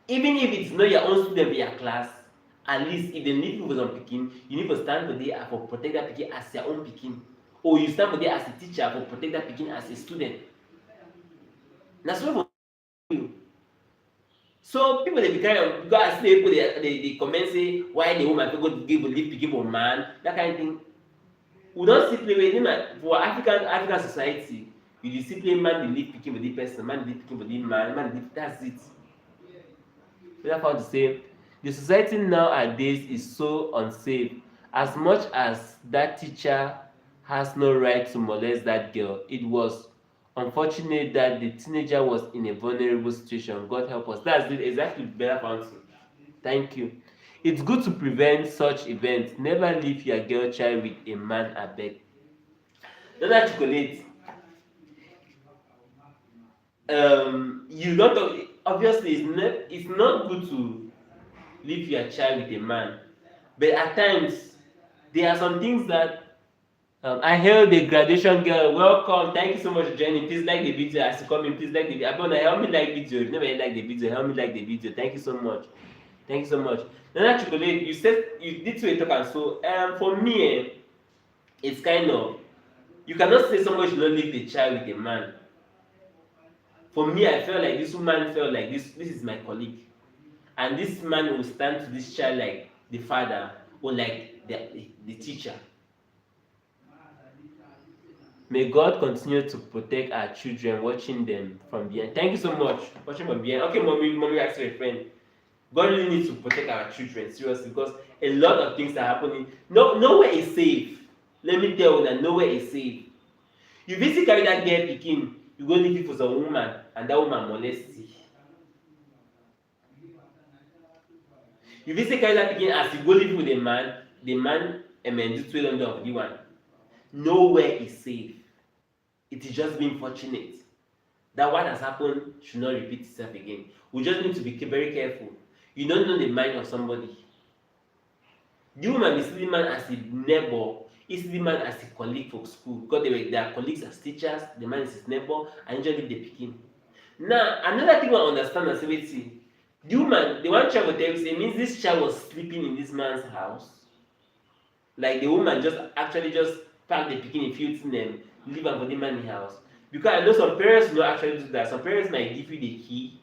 even if it's not your own student for your class, at least if they need you for some pikin, you need to stand for there for protect that pikin as your own pikin, or you stand for there as a teacher for protect that pikin as a student. Na so for you. So people dey be kind of, because I see people dey comment say why the woman go give leave pikin for man, that kind of thing. We don see play wey for African society, you dey see play man dey leave pikin for the person, man dey leave pikin for the man dey leave, that's it. That's how to say the society nowadays is so unsafe. As much as that teacher has no right to molest that girl, it was unfortunate that the teenager was in a vulnerable situation. God help us. That's it, exactly better counsel. Thank you. It's good to prevent such events. Never leave your girl child with a man abeg. Another chocolate. You don't talk, obviously it's not good to leave your child with a man, but at times there are some things that I hail the graduation girl. Welcome, thank you so much for joining. Please like the video as you come in. Please like the video. Abona, help me like video. If you never like the video, help me like the video. Thank you so much. Thank you so much. Nana Chocolate, you said you did to a talk, and so for me, it's kind of, you cannot say somebody should not leave the child with a man. For me, I felt like this woman felt like this is my colleague, and this man will stand to this child like the father or like the teacher. May God continue to protect our children, watching them from behind. Thank you so much. Watching from behind. Okay, mommy asked your friend. God really needs to protect our children, seriously, because a lot of things are happening. Nowhere is safe. Let me tell you that nowhere is safe. You basically carry that girl pikin, you go leave it for some woman, and that woman molest you. You basically carry that pikin as you go live with the man do 1200 of the one. Nowhere is safe. It is just being fortunate that what has happened should not repeat itself again. We just need to be very careful. You don't know the mind of somebody. The woman is the man as a neighbor, is the man as a colleague for school, because they are colleagues as teachers. The man is his neighbor, and usually they pikin. Now another thing I understand as the woman, the one child will tell you, say, means this child was sleeping in this man's house. Like the woman just actually just pack the pikin in few things and leave am for the man in the house. Because I know some parents will not actually do that. Some parents might give you the key,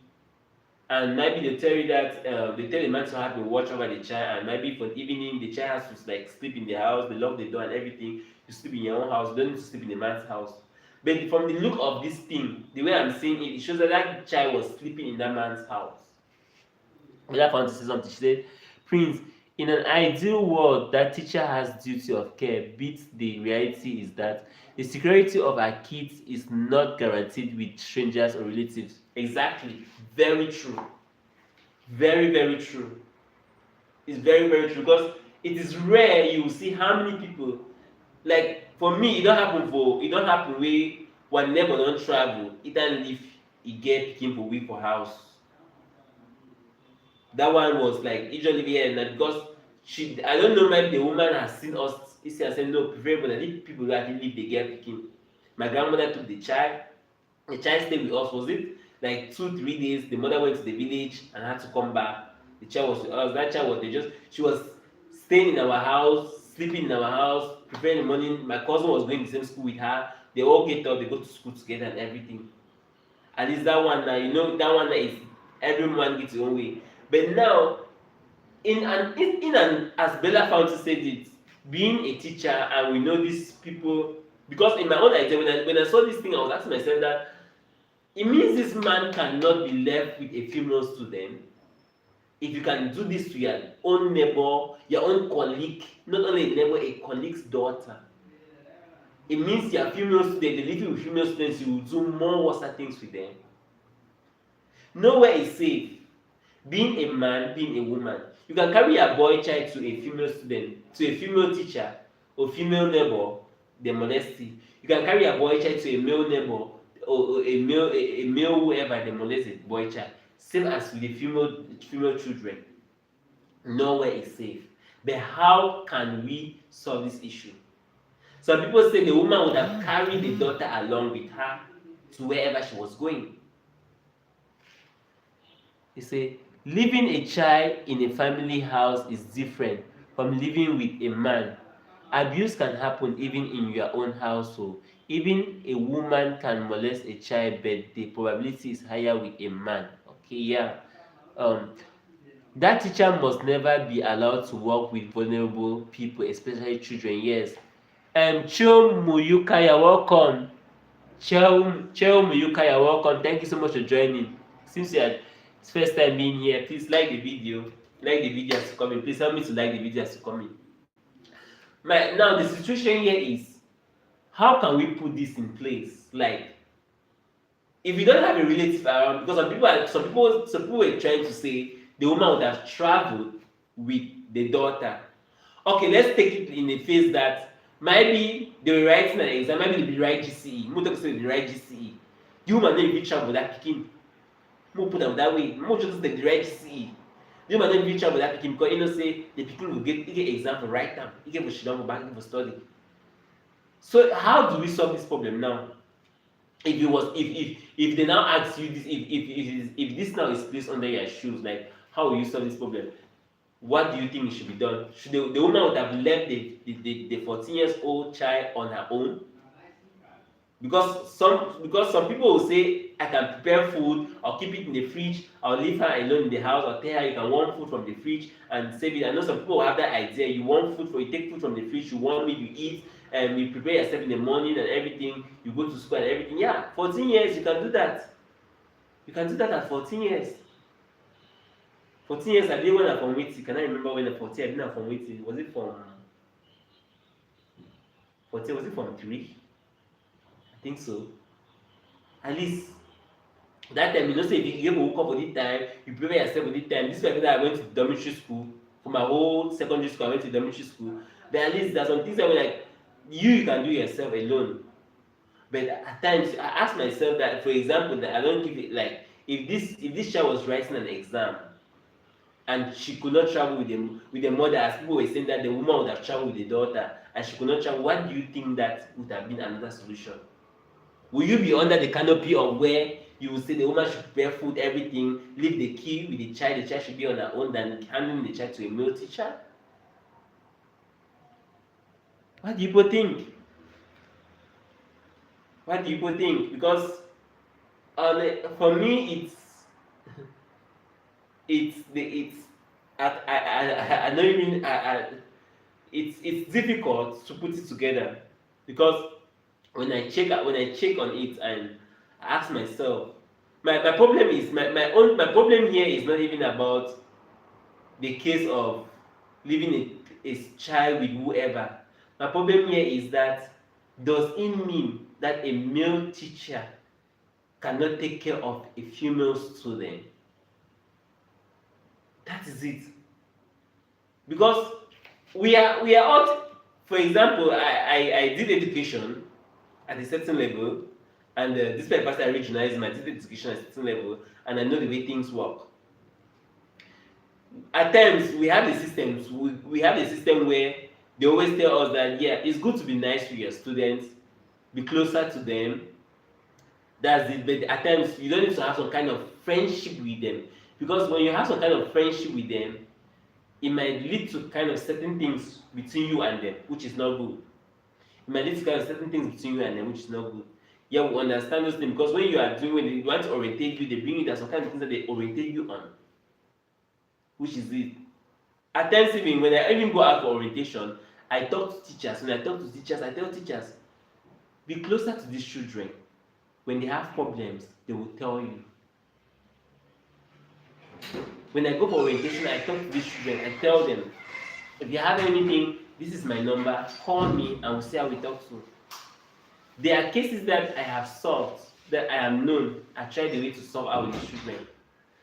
and maybe they tell you that they tell the man to have to watch over the child, and maybe for the evening the child has to like sleep in the house, they lock the door and everything. You sleep in your own house, you don't need to sleep in the man's house. But from the look of this thing, the way I'm seeing it, it shows that that child was sleeping in that man's house. I found to say something. She said, Prince, in an ideal world, that teacher has duty of care, but the reality is that the security of our kids is not guaranteed with strangers or relatives. Exactly. Very true. Very, very true. It's very, very true, because it is rare you will see how many people, like for me, it don't happen where one neighbor don't travel, it don't leave, he get pikin for week for house. That one was like usually here, and because I don't know, maybe the woman has seen us, he said no, preferable that if people who actually leave the girl pikin. My grandmother took the child stayed with us. Was it like 2-3 days? The mother went to the village and had to come back. The child was with us. That child was she was staying in our house, sleeping in our house, preparing the morning. My cousin was going to the same school with her. They all get up, they go to school together and everything. At least that one now, that one is everyone gets his own way. But now, in an as Bella Fountain said it, being a teacher, and we know these people, because in my own idea, when I saw this thing, I was asking myself that it means this man cannot be left with a female student. If you can do this to your own neighbor, your own colleague, not only a neighbor, a colleague's daughter, it means your female student, they live with female students, you will do more worse things with them. Nowhere is safe. Being a man, being a woman, you can carry a boy child to a female student, to a female teacher, or female neighbor, they molest you. You can carry a boy child to a male neighbor, or a male whoever, they molest a boy child. Same as with the female children. Nowhere is safe. But how can we solve this issue? Some people say the woman would have carried the daughter along with her to wherever she was going. He say leaving a child in a family house is different from living with a man. Abuse can happen even in your own household. Even a woman can molest a child, but the probability is higher with a man. Okay, yeah. Um, that teacher must never be allowed to work with vulnerable people, especially children. Yes. Chio Muyuka, you're welcome. Chio Muyuka, you're welcome. Thank you so much for joining. Since it's first time being here, please like the video. Like the video as you come in. Please help me to like the video as you come in. Now the situation here is, how can we put this in place? Like, if you don't have a relative around, because some people were trying to say the woman would have traveled with the daughter. Okay, let's take it in the phase that maybe they were writing an exam, maybe they be write GCE. Mo talk say they write GCE. The woman no even travel with that pikin. Mo put am that way. Mo just say they write GCE. The woman no even travel with that pikin because you know say the pikin will get exam for write am. He get for sit down for back for study. So how do we solve this problem now? If they now ask you this, if this now is placed under your shoes, like how will you solve this problem? What do you think should be done? Should the woman would have left the 14 years old child on her own? Because some people will say I can prepare food, I'll keep it in the fridge, I'll leave her alone in the house, I'll tell her you can want food from the fridge and save it. I know some people will have that idea. You want food you take food from the fridge, you want meat, you eat, and you prepare yourself in the morning and everything, you go to school and everything. Yeah, 14 years you can do that. You can do that at 14 years. 14 years I did when I'm from Waiting. Can I remember when at 14 I didn't from Waiting? Was it from 14? Was it from 3? I think so. At least that time, you know, say if you woke up for this time, you prepare yourself for this time. This is that I went to dormitory school. For my whole secondary school, I went to dormitory school. But at least there's some things that were like you can do yourself alone. But at times I ask myself that, for example, that I don't give it like if this child was writing an exam and she could not travel with the mother, as people were saying that the woman would have traveled with the daughter and she could not travel, what do you think that would have been another solution? Will you be under the canopy of where you will say the woman should prepare food, everything, leave the key with the child should be on her own than handing the child to a male teacher? What do people think? What do people think? Because for me, I don't even it's difficult to put it together because when I check on it and I ask myself, my problem is my problem here is not even about the case of leaving a child with whoever. My problem here is that does it mean that a male teacher cannot take care of a female student? That is it. Because we are all, for example, I did education at a certain level, and this pastor I regionalism, I did education at a certain level, and I know the way things work. At times we have a system where they always tell us that yeah, it's good to be nice to your students, be closer to them. That's it. But at times you don't need to have some kind of friendship with them, because when you have some kind of friendship with them, it might lead to kind of certain things between you and them, which is not good. It might lead to kind of certain things between you and them, which is not good. Yeah, we understand those things because when they want to orientate you, they bring you there some kind of things that they orientate you on, which is it. At times even when I even go out for orientation, I talk to teachers. When I talk to teachers, I tell teachers, be closer to these children. When they have problems, they will tell you. When I go for orientation, I talk to these children. I tell them, if you have anything, this is my number. Call me and we'll see how we talk to. There are cases that I have solved, that I am known. I tried the way to solve out with these children.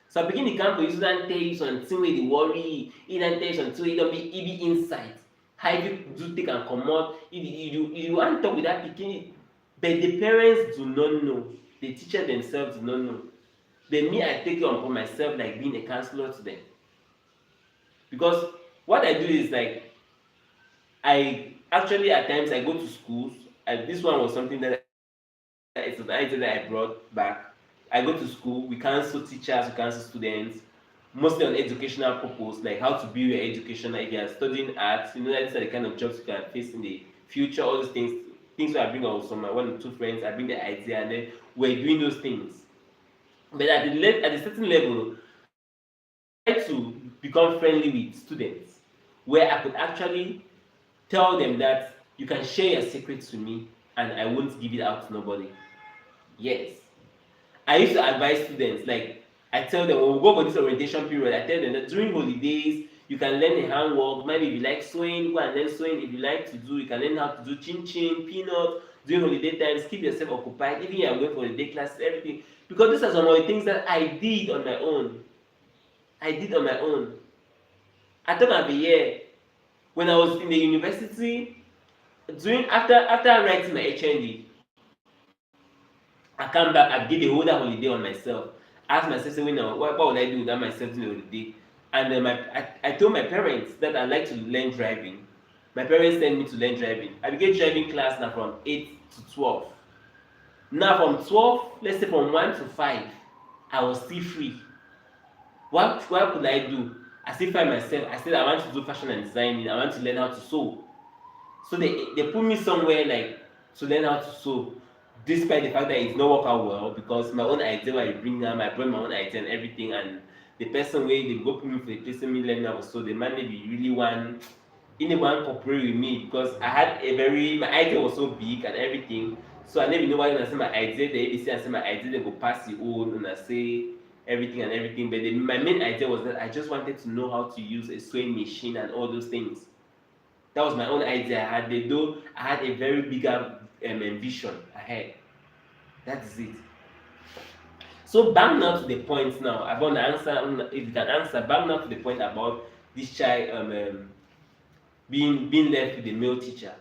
So I begin the camp for you don't tell you something where they worry, you don't tell you something where you be inside. How you do take and come out, you want to talk with that pikin, but the parents do not know. The teacher themselves do not know. Then me, I take it upon myself like being a counselor to them. Because what I do is like, I Actually, at times I go to schools. This one was something that it's an idea that I brought back. I go to school, we cancel teachers, we cancel students, mostly on educational purpose, like how to build your education. Like if you are studying arts, you know that these are the kind of jobs you can face in the future, all those things. Things where I bring out some my one or two friends, I bring the idea and then we're doing those things. But at a certain level, I try to become friendly with students where I could actually tell them that you can share your secrets to me and I won't give it out to nobody. Yes. I used to advise students, like I tell them when we go for this orientation period, I tell them that during holidays you can learn a handwork. Maybe if you like sewing, go and learn sewing. If you like to do, you can learn how to do chin chin, peanut. During holiday times, keep yourself occupied. Even if you are going for holiday classes, everything. Because these are some of the things that I did on my own. I did on my own. At the end of the year, when I was in the university, during after writing my HND, I come back, I did a whole that holiday on myself. Ask myself, say, what would I do without myself doing the holiday? And then I told my parents that I like to learn driving. My parents sent me to learn driving. I began driving class now from 8 to 12. Now from 12, let's say from 1 to 5, I was still free. What could I do? I still find myself, I said I want to do fashion and designing, I want to learn how to sew. So they put me somewhere like to learn how to sew, despite the fact that it's not work out well because my own idea where I bring am, I bring my own idea and everything, and the person where they go put me for the person me learn how to sew, the man maybe really want he never want cooperate with me because I had a very my idea was so big and everything. So I never know why when I say my idea, the ABC and say my idea, they go pass the own and I say everything and everything. But my main idea was that I just wanted to know how to use a sewing machine and all those things. That was my own idea I had. Though I had a very bigger vision ahead. That is it. So back now to the point now. I want to answer if you can answer. Back now to the point about this child being left with a male teacher.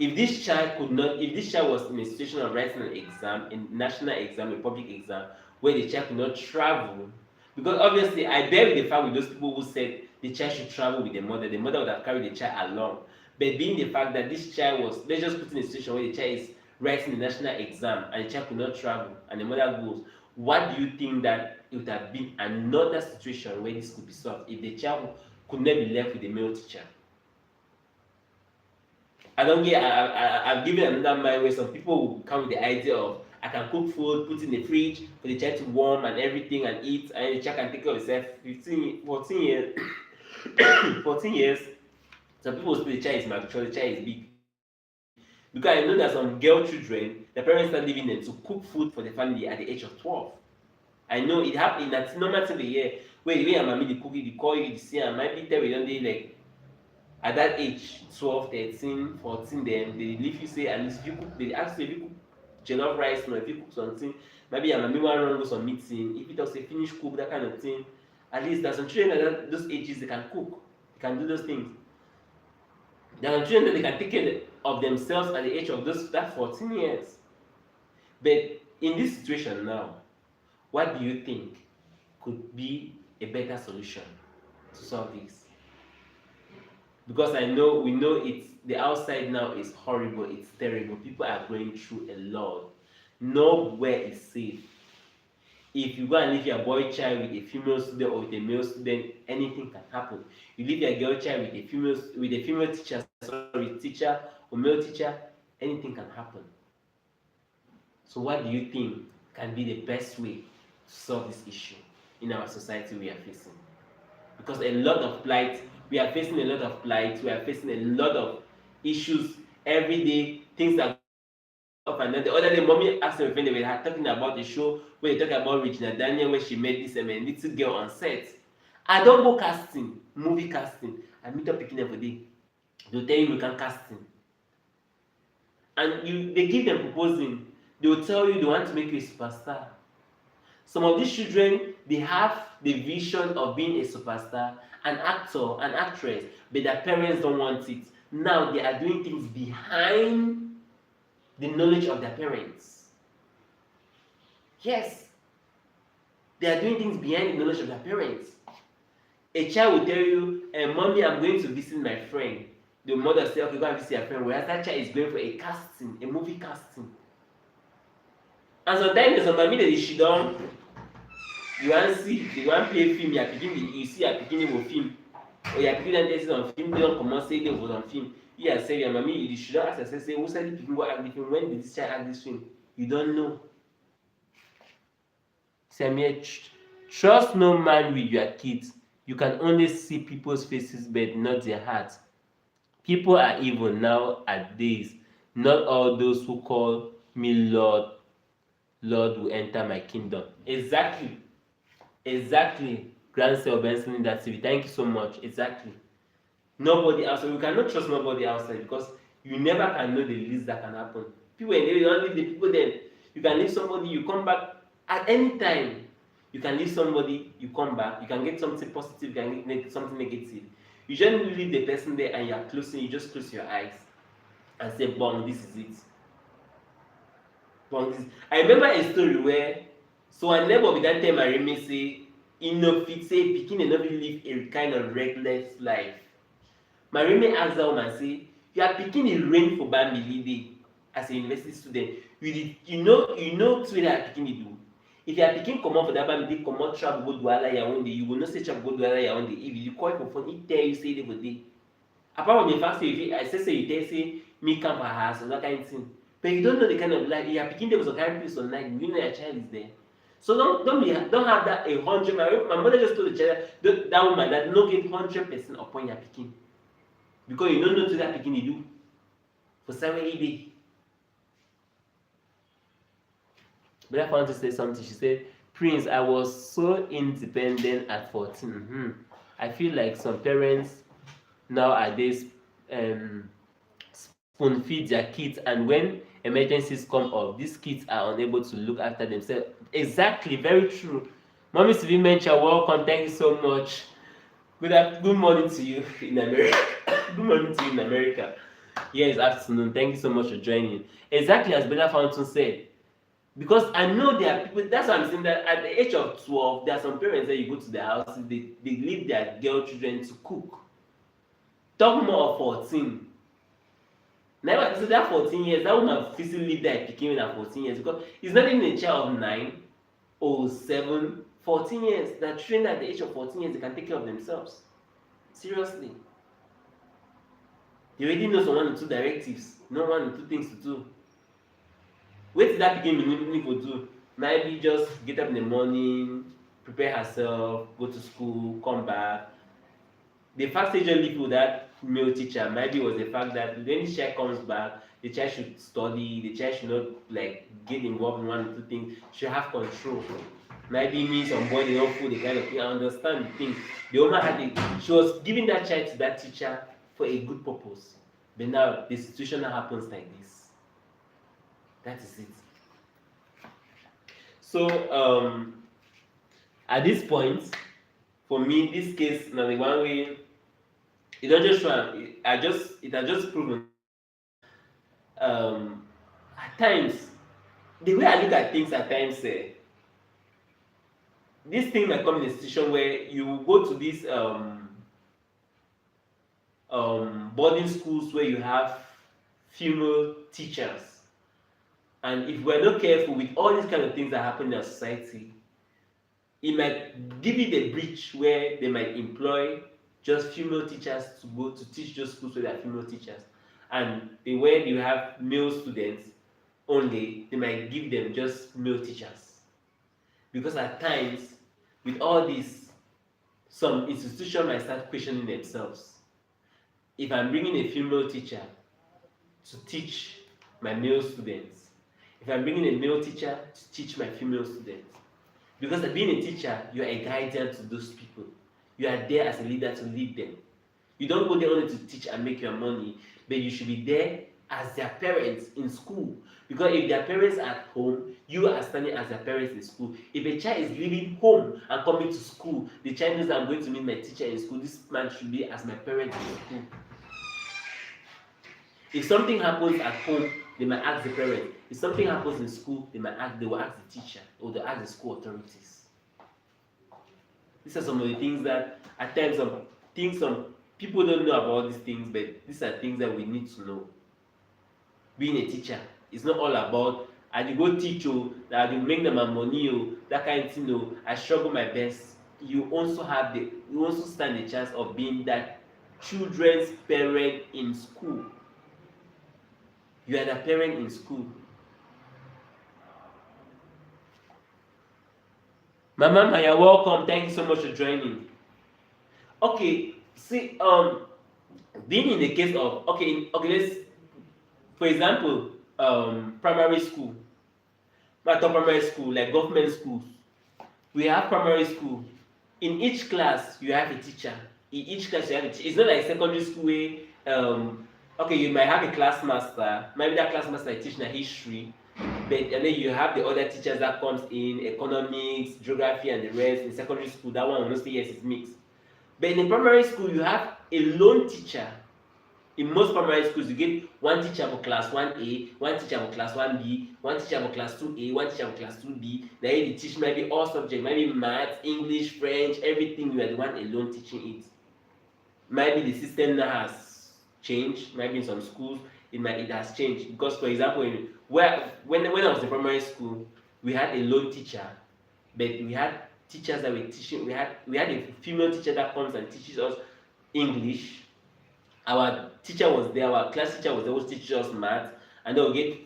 If this child was in a situation of writing an exam, a national exam, a public exam, where the child could not travel, because obviously I bear with the fact with those people who said the child should travel with the mother would have carried the child along. But being the fact that this child was, let's just put in a situation where the child is writing the national exam and the child could not travel and the mother goes, what do you think that it would have been another situation where this could be solved if the child could not be left with a male teacher? I don't get. I've given another mind where some people will come with the idea of I can cook food, put in the fridge for the child to warm and everything and eat, and the child can take care of itself. 14 years, 14 years. Some people will say the child is mature, the child is big. Because I know that some girl children, the parents are leaving them to cook food for the family at the age of 12. I know it happened. That's normal to the year. Where the way your mommy they cook it, they call you, they see, and might be tell you don't they like at that age 12, 13, 14, then they leave you say at least if you cook, they ask you if you cook jollof rice or if you cook something, maybe your mommy want run go some meeting, if it does a finish cook, that kind of thing, at least there's some children at those ages they can cook, they can do those things. There are children that they can take care of themselves at the age of that 14 years. But in this situation now, what do you think could be a better solution to solve this? Because we know it's the outside now is horrible, it's terrible. People are going through a lot. Nowhere is safe. If you go and leave your boy child with a female student or with a male student, anything can happen. You leave your girl child with a female teacher or male teacher, anything can happen. So what do you think can be the best way to solve this issue in our society we are facing? Because we are facing a lot of plight, we are facing a lot of issues every day, things that go up and down. The other day, mommy asked me when they were talking about the show where they talk about Regina Daniel, where she met this little girl on set. I don't go casting, movie casting. I meet up picking every day. They'll tell you can casting. And they give them proposing. They will tell you they want to make you a superstar. Some of these children, they have the vision of being a superstar, an actor, an actress, but their parents don't want it. Now they are doing things behind the knowledge of their parents. Yes, they are doing things behind the knowledge of their parents. A child will tell you, Mommy, I'm going to visit my friend. the mother say, okay, go and visit your friend, whereas that child is going for a casting, a movie casting. And sometimes some family dey sit down, you wan see, they wan play film, your pikin, you see your pikin dey for film, or your pikin don tell you say on film, dey don comot say dey for on film. You yourself, your mommy, you should don ask yourself say, who send the pikin go act the film? When did this child act this film? You don't know. Say, trust no man with your kids. You can only see people's faces but not their hearts. People are evil nowadays. Not all those who call me Lord, Lord will enter my kingdom. Exactly. Grandson Benson in that TV. Thank you so much. Exactly. Nobody outside. You cannot trust nobody outside because you never can know the least that can happen. People, you don't leave the people then. You can leave somebody, you come back at any time. You can leave somebody, you come back. You can get something positive, you can get something negative. You just leave the person there and you're closing, you just close your eyes and say, "Bong, this is it." Bong, this. I remember a story where a neighbor with that time I remember say, fit say pikin no fit live a kind of reckless life. My roommate ask that woman say, your pikin dey rain for Bamili day as a university student. You know wetin that pikin dey do. If your pikin comot for that Bamili, comot travel go Douala Yaounde, you go know say travel go Douala Yaounde. If you call for phone, he tell you say dey for day. Apart from the fact say I say you tell say me come for her house or that kind of thing, but you don't know the kind of life. If your pikin dey for some kind of place on night, you know your child is there. So don't have that 100. My mother just told the child that woman that no give 100% upon your pikin. Because you don't know to that pikin dey do for 7 day. But I found to say something. She said, Prince, I was so independent at 14. I feel like some parents nowadays spoon feed their kids, and when emergencies come up, these kids are unable to look after themselves. Exactly, very true. Mommy Sivimencha, welcome. Thank you so much. Good morning to you in America. Good morning to you in America. Yes, afternoon. Thank you so much for joining. Exactly as Bella Fountain said. Because I know there are people, that's why I'm saying that at the age of 12, there are some parents that you go to their house, they leave their girl children to cook. Talk more of 14. Now, so that 14 years, that woman physically leave their picking at 14 years because it's not even a child of 9 or 7, 14 years. They're trained at the age of 14 years, they can take care of themselves. Seriously. You already know some 1 or 2 directives, know 1 or 2 things to do. Wait till that pikin need to do. Maybe just get up in the morning, prepare herself, go to school, come back. The fact that you live with that male teacher maybe was the fact that when the child comes back, the child should study, the child should not get involved in 1 or 2 things, should have control. Maybe me, some boy, they don't feel the kind of thing. I understand the thing. The woman she was giving that child to that teacher for a good purpose. But now the situation happens like this. That is it. So at this point, for me, this case now the one way it don't just show. It has just proven at times the way I look at things at times this thing might come in a situation where you go to these boarding schools where you have female teachers, and if we're not careful with all these kind of things that happen in our society, it might give it a breach where they might employ just female teachers to go to teach those schools where there are female teachers, and where you have male students only, they might give them just male teachers. Because at times, with all this, some institutions might start questioning themselves. If I'm bringing a female teacher to teach my male students, if I'm bringing a male teacher to teach my female students, because being a teacher, you are a guardian to those people. You are there as a leader to lead them. You don't go there only to teach and make your money, but you should be there as their parents in school. Because if their parents are at home, you are standing as their parents in school. If a child is leaving home and coming to school, the child knows I'm going to meet my teacher in school. This man should be as my parent in school. If something happens at home, they might ask the parent. If something happens in school, they will ask the teacher or they ask the school authorities. These are some of the things that at times some People don't know about these things, but these are things that we need to know. Being a teacher, it's not all about I dey go teach that I dey make them my money that kind of thing I struggle my best. You also stand a chance of being that children's parent in school. You are the parent in school. Mama, you're welcome. Thank you so much for joining. Okay, see, being in the case of let's, for example, primary school, not primary school, like government schools. We have primary school. In each class, you have a teacher. In each class, you have a teacher. It's not like secondary school where, you might have a class master. Maybe that class master is teaching history, and then you have the other teachers that comes in economics, geography, and the rest. In secondary school, that one mostly yes is mixed. But in primary school, you have a lone teacher. In most primary schools, you get one teacher for class 1A, one teacher for class 1B, one teacher for class 2A, one teacher for class 2B. Then they teach maybe all subjects, maybe math, English, French, everything. You are the one alone teaching it. Maybe the system now has changed. Maybe in some schools it has changed. Because for example, when I was in primary school, we had a lone teacher, but we had teachers that were teaching. We had a female teacher that comes and teaches us English. Our teacher was there, our class teacher was there who teaches us math, and then we get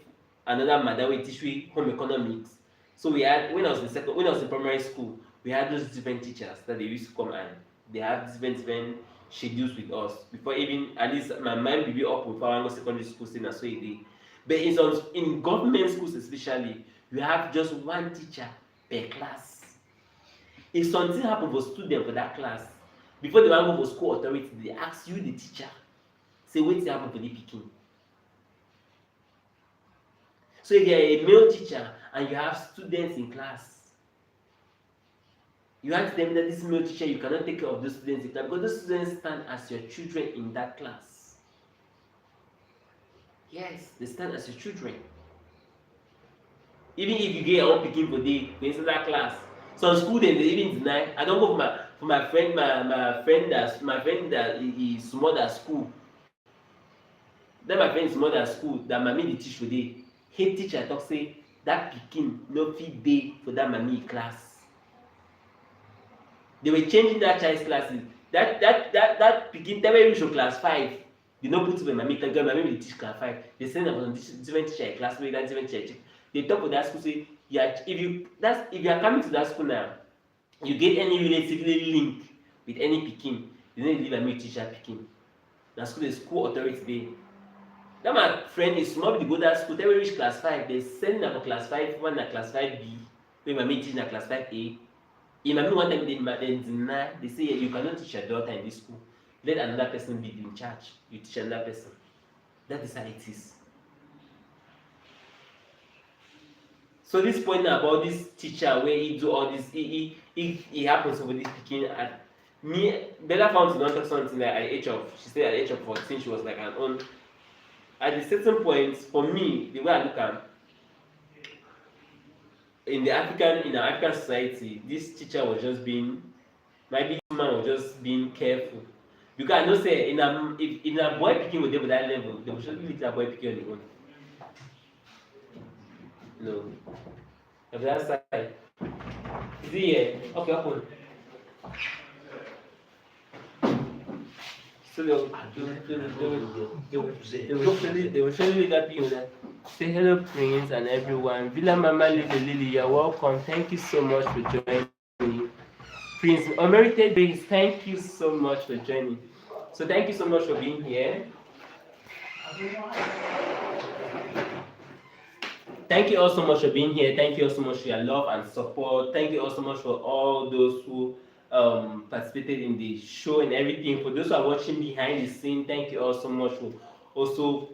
another math that will teach we home economics. So we had when I was in primary school, we had those different teachers that they used to come and they have different schedules with us before even at least my mind will be up before I go secondary school still so a day. But in government schools especially, you have just one teacher per class. If something happen for student for that class, before they wan go for school authority, they ask you the teacher, say wetin happen for the pikin. So if you are a male teacher and you have students in class, you have to tell me that this male teacher, you cannot take care of those students in class because those students stand as your children in that class. Yes, they stand as your children. Even if you get your own pikin for day for inside that class, some school dem dey even deny. I don go for my friend that is small at school. That my friend is small at school that mami dey teach for day. Head teacher talk say that pikin no fit dey for that mami class. They were changing that child's classes. That pikin tell me reach to class 5. They no put it for mami class because mami dey teach class 5. They send am from different teacher in class wey that different teacher. They talk for that school say if you are coming to that school now, you get any relatively link with any pikin, you no need leave mami teach that pikin. Na school authority dey. That my friend is small dey go that school tell me reach class 5. They send am for class 5, one na class 5B, wey mami teach na class 5A. If mami one time they deny, they say you cannot teach your daughter in this school. Let another person be in charge. You teach another person. That is how it is. So this point about this teacher where he do all this, he happens over this pikin at me. Bella found to not talk something like she said at the age of 14 she was like an own. At a certain point, for me, the way I look at in our African society, this teacher was just being, maybe this man was just being careful. Because I know say in a boy picking with them that level, they will just leave that boy picking on the own. No. Of that side. Is it here? Okay, open. So they will surely that you that say hello Prince and everyone. Villa Mama Lily, you're welcome. Thank you so much for joining me. Prince Unmerited Base, thank you so much for joining. So thank you so much for being here. Thank you all so much for being here. Thank you all so much for your love and support. Thank you all so much for all those who participated in the show and everything. For those who are watching behind the scene, thank you all so much for also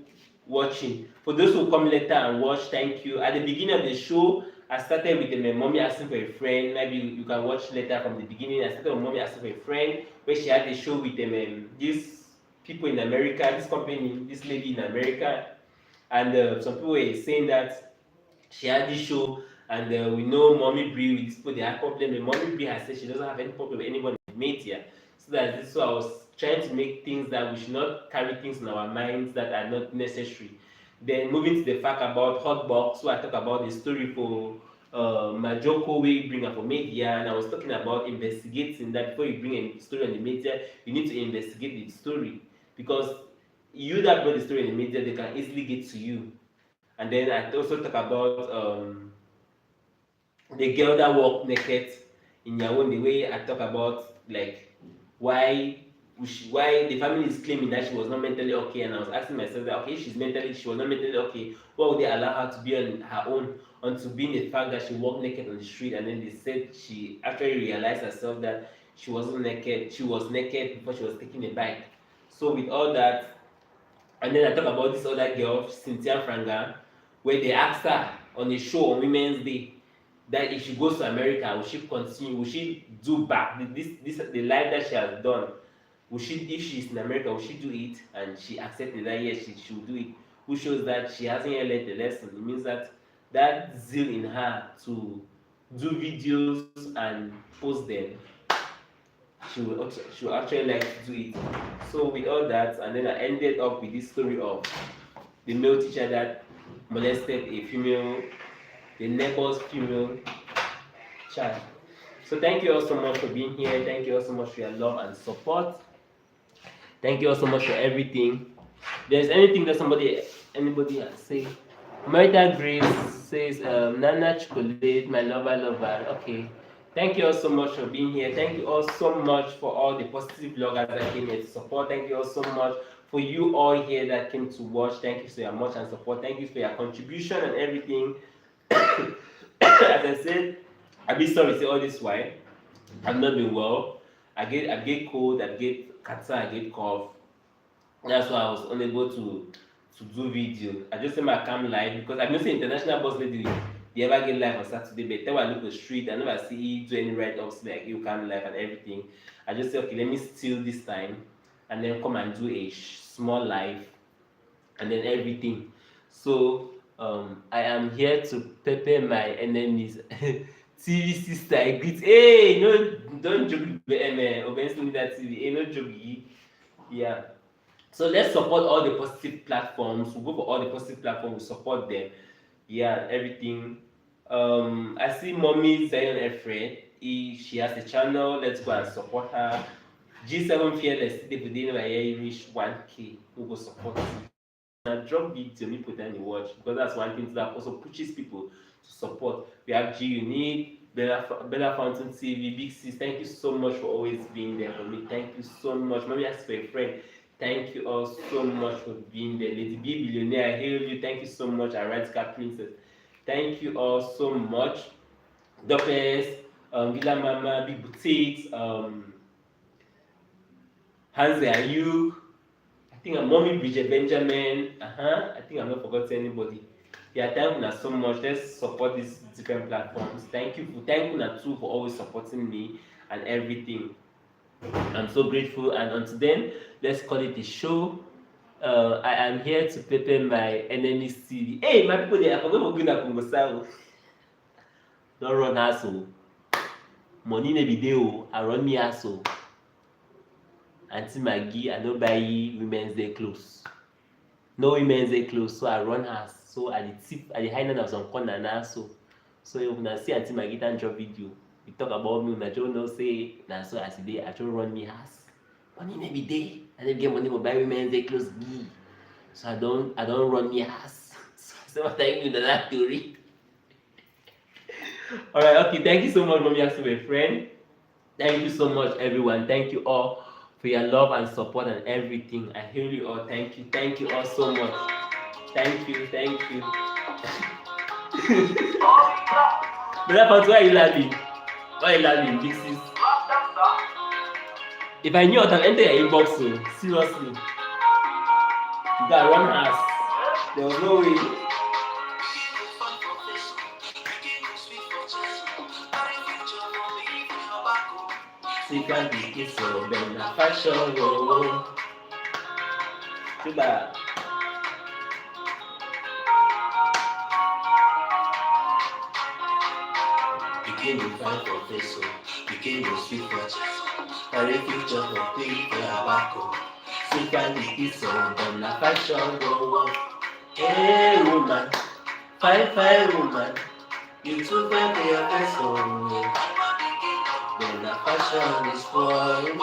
watching. For those who come later and watch, thank you. At the beginning of the show, I started with my mommy asking for a friend. Maybe you can watch later from the beginning. I started with mommy asking for a friend where she had a show with these people in America, this company, this lady in America. And some people were saying that she had this show, and we know Mommy Bree with this people they have problem. And Mommy Bree has said she doesn't have any problem with anyone in media. So that this is why I was trying to make things that we should not carry things in our minds that are not necessary. Then moving to the fact about hotbox, so I talk about the story for Majoko wey bring am for media, and I was talking about investigating that before you bring a story on the media, you need to investigate the story, because you that brought the story in the media, they can easily get to you. And then I also talk about the girl that walked naked in Yawon, the way I talk about like why why the family is claiming that she was not mentally okay, and I was asking myself that okay, if she was not mentally okay, why would they allow her to be on her own, onto being the fact that she walked naked on the street, and then they said she actually realized herself that she wasn't naked, she was naked before she was taking a bike. So with all that, and then I talk about this other girl, Cynthia Franga, where they asked her on a show on Women's Day that if she goes to America, will she continue? Will she do back the life that she has done? Will she, if she's in America, will she do it? And she accepted that yes, she will do it. Who shows that she hasn't yet learned the lesson. It means that that zeal in her to do videos and post them, she will actually like to do it. So with all that, and then I ended up with this story of the male teacher that molested the neighbor's female child. So thank you all so much for being here. Thank you all so much for your love and support. Thank you all so much for everything. If there's anything that anybody has say. Marital Grace says, Nana Chocolate, my lover. Okay. Thank you all so much for being here. Thank you all so much for all the positive bloggers that came here to support. Thank you all so much for you all here that came to watch. Thank you so much and support. Thank you for your contribution and everything. As I said, I've been sorry to say all this while. I've not been well. I get cold, I get catarrh, I get cough. That's why I was unable to do video. I just say my cam live because I know say international boss lady they ever get live on Saturday, but then when I look the street, I never see do any write-ups like you cam live and everything. I just say okay, let me steal this time and then come and do a small live and then everything. So I am here to pepper my enemies. TV sister, I greet. Hey, no, don't joke with obviously that TV. Hey, no joke. Yeah. So let's support all the positive platforms. We'll go for all the positive platforms. We support them. Yeah, everything. I see Mommy Zion Efred. She has a channel. Let's go and support her. G7 Fearless. Today, we reach 1K. We'll go support her. And drop video, me put them in watch because that's one thing that also pushes people to support. We have G Unique, Bella Fountain TV, Big Sis. Thank you so much for always being there for me. Thank you so much. Mommy asked for a friend. Thank you all so much for being there. Lady B Billionaire, I hail you. Thank you so much. Aratka Princess. Thank you all so much. Doppers, Villa Mama, Big Boutiques, Hanse Ayuk. I think I'm Mommy Bridget Benjamin. I think I'm not forgetting anybody. Yeah, thank you so much. Let's support these different platforms. Thank you too for always supporting me and everything. I'm so grateful. And until then, let's call it a show. I am here to prepare my enemy's TV. Hey, my people there, I forgot we're going to Congo. Don't run asshole. Money never dey. I run me asshole. Auntie Maggie, I don't buy women's day clothes. No women's day clothes, so I run house. So at the high end of some corner now. So if you see Auntie Maggie and drop video, we talk about me, I don't know say now so as today I just run me house. Money every day. I never get money to buy women's day clothes. So I don't run me house. So what I do that theory. Alright, okay, thank you so much, Mommy asked my friend. Thank you so much, everyone. Thank you all for your love and support and everything. I hear you all. Thank you all so much. Thank you. But why are you laughing? Why are you laughing? This is. If I knew I'd have entered your inbox, so seriously. You gotta run house. There was no way. See, can be kiss so then a fashion roll. Too bad. Begin with fine professor, begin with sweet carry future for people tobacco. Sit and the kiss on them, na fashion go. Hey woman, fine fine woman, you too fine for your face oh. Then na fashion is spoil.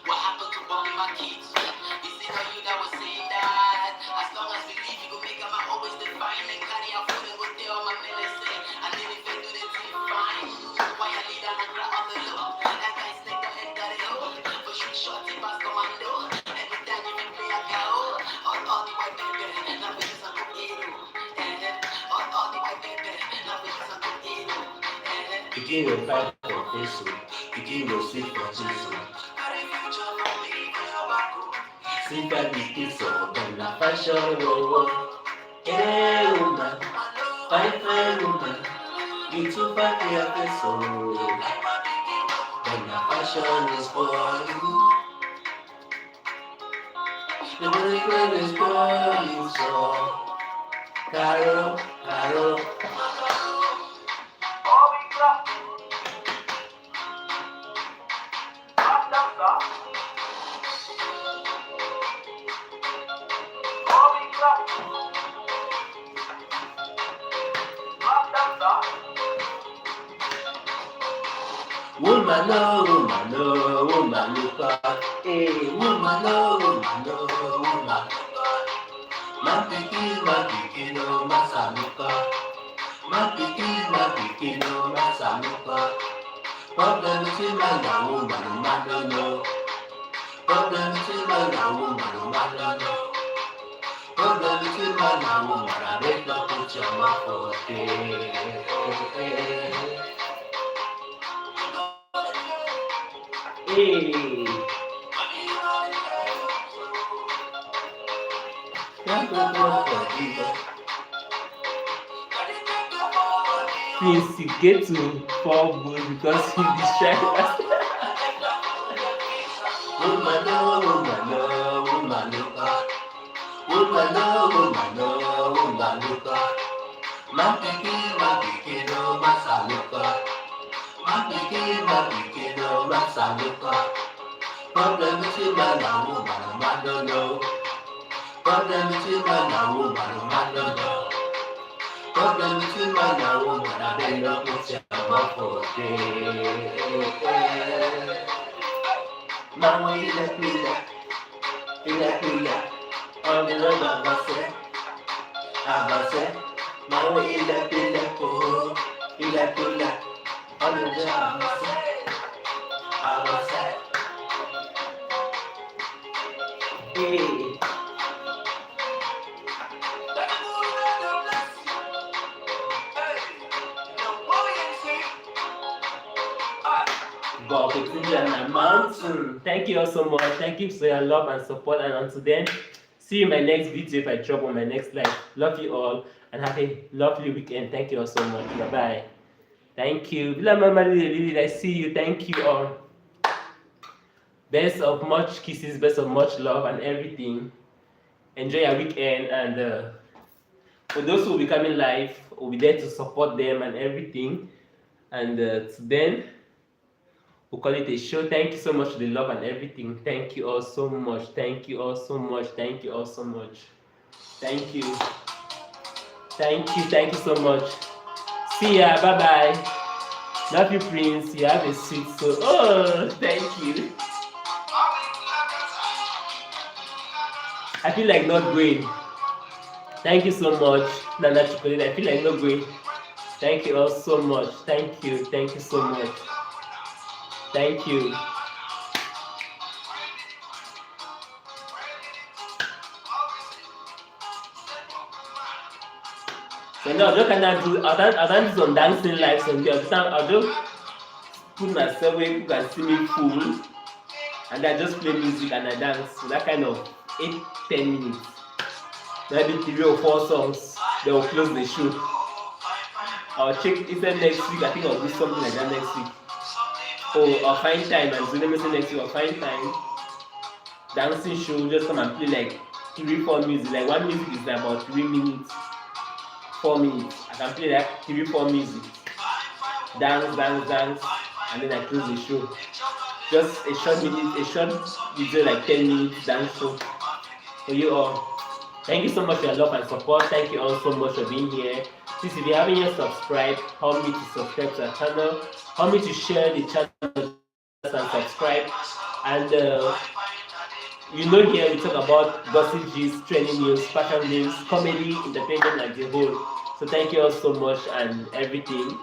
What happened to one of my kids? Is it not you that was saying that? As long as we live, you go make them always define and carry out food and go tell my medicine. And then if they do the thing fine, why I lead and I grab on the low? That guy's take the head that it low. For shoot shot, it pass commando. Every time you can play a cow. All the white baby, now we just a cook hero. All the white baby, now we just a cook hero. You can't go fight for face, you can't go sleep for Jesus. See that the kiss of them, la fashion go. Hey woman, fine fine woman, you too fine for your face oh. Then la fashion is spoiled. The boyfriend is spoiled so. Caro, Caro. Woman, no, woman, look up. Hey, woman, no, woman. My pikin, no, masamuka. My pikin, no, masamuka. Problem between man and woman, man don't know. Problem between man and woman, man don't know. Problem between man and woman, I make no put your mouth for Hey. Please, you get to fall good because you distract us. Woman, no, woman, look up. Woman, no, look up. My pikin, no, massa, look up. My pikin, no, massa, look up. Problem between man and woman, man don't know. Problem between man and woman, man don't know. Problem between man and woman, I beg no put your mouth for man, when you let me on the road I say, man, when you let me on the road I say, hey. God put you on a mountain. Thank you all so much. Thank you for your love and support. And until then, see you in my next video if I drop on my next live. Love you all and have a lovely weekend. Thank you all so much. Bye bye. Thank you. I see you. Thank you all. Best of much kisses, best of much love and everything. Enjoy your weekend, and for those who will be coming live, we'll be there to support them and everything. And then we'll call it a show. Thank you so much for the love and everything. Thank you all so much. Thank you all so much. Thank you all so much. Thank you. Thank you so much. See ya. Bye bye. Love you, Prince. You have a sweet soul. Oh, thank you. I feel like not going. Thank you so much, Nana Chocolate. I feel like not going. Thank you all so much. Thank you so much. Thank you. So now I'll do some dancing live some I'll just put myself where people can see me full, and I just play music and I dance. So that kind of 8-10 minutes. Maybe 3 or 4 songs. They will close the show. I'll check if next week. I think I'll do something like that next week. Oh, I'll find time, and so let me say next week I'll find time. Dancing show, just come and play like 3-4 music. Like one music is like about 3 minutes, 4 minutes. I can play like 3-4 music. Dance, and then I close the show. just a short video like 10 minutes dance show for you all. Thank you so much for your love and support. Thank you all so much for being here. Please, if you haven't yet subscribed, help me to subscribe to our channel. Help me to share the channel and subscribe. And here we talk about gossip gist, trending news, fashion news, comedy, entertainment as a whole. So thank you all so much and everything.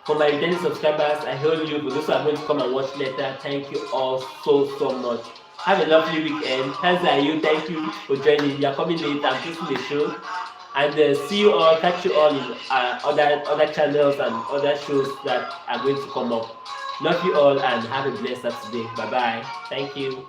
For my returning subscribers, I hail you. For those who are going to come and watch later, thank you all so much. Have a lovely weekend. Thanks to you. Thank you for joining. You are coming late. I'm posting the show. And see you all, catch you all in other channels and other shows that are going to come up. Love you all and have a blessed Saturday. Bye bye. Thank you.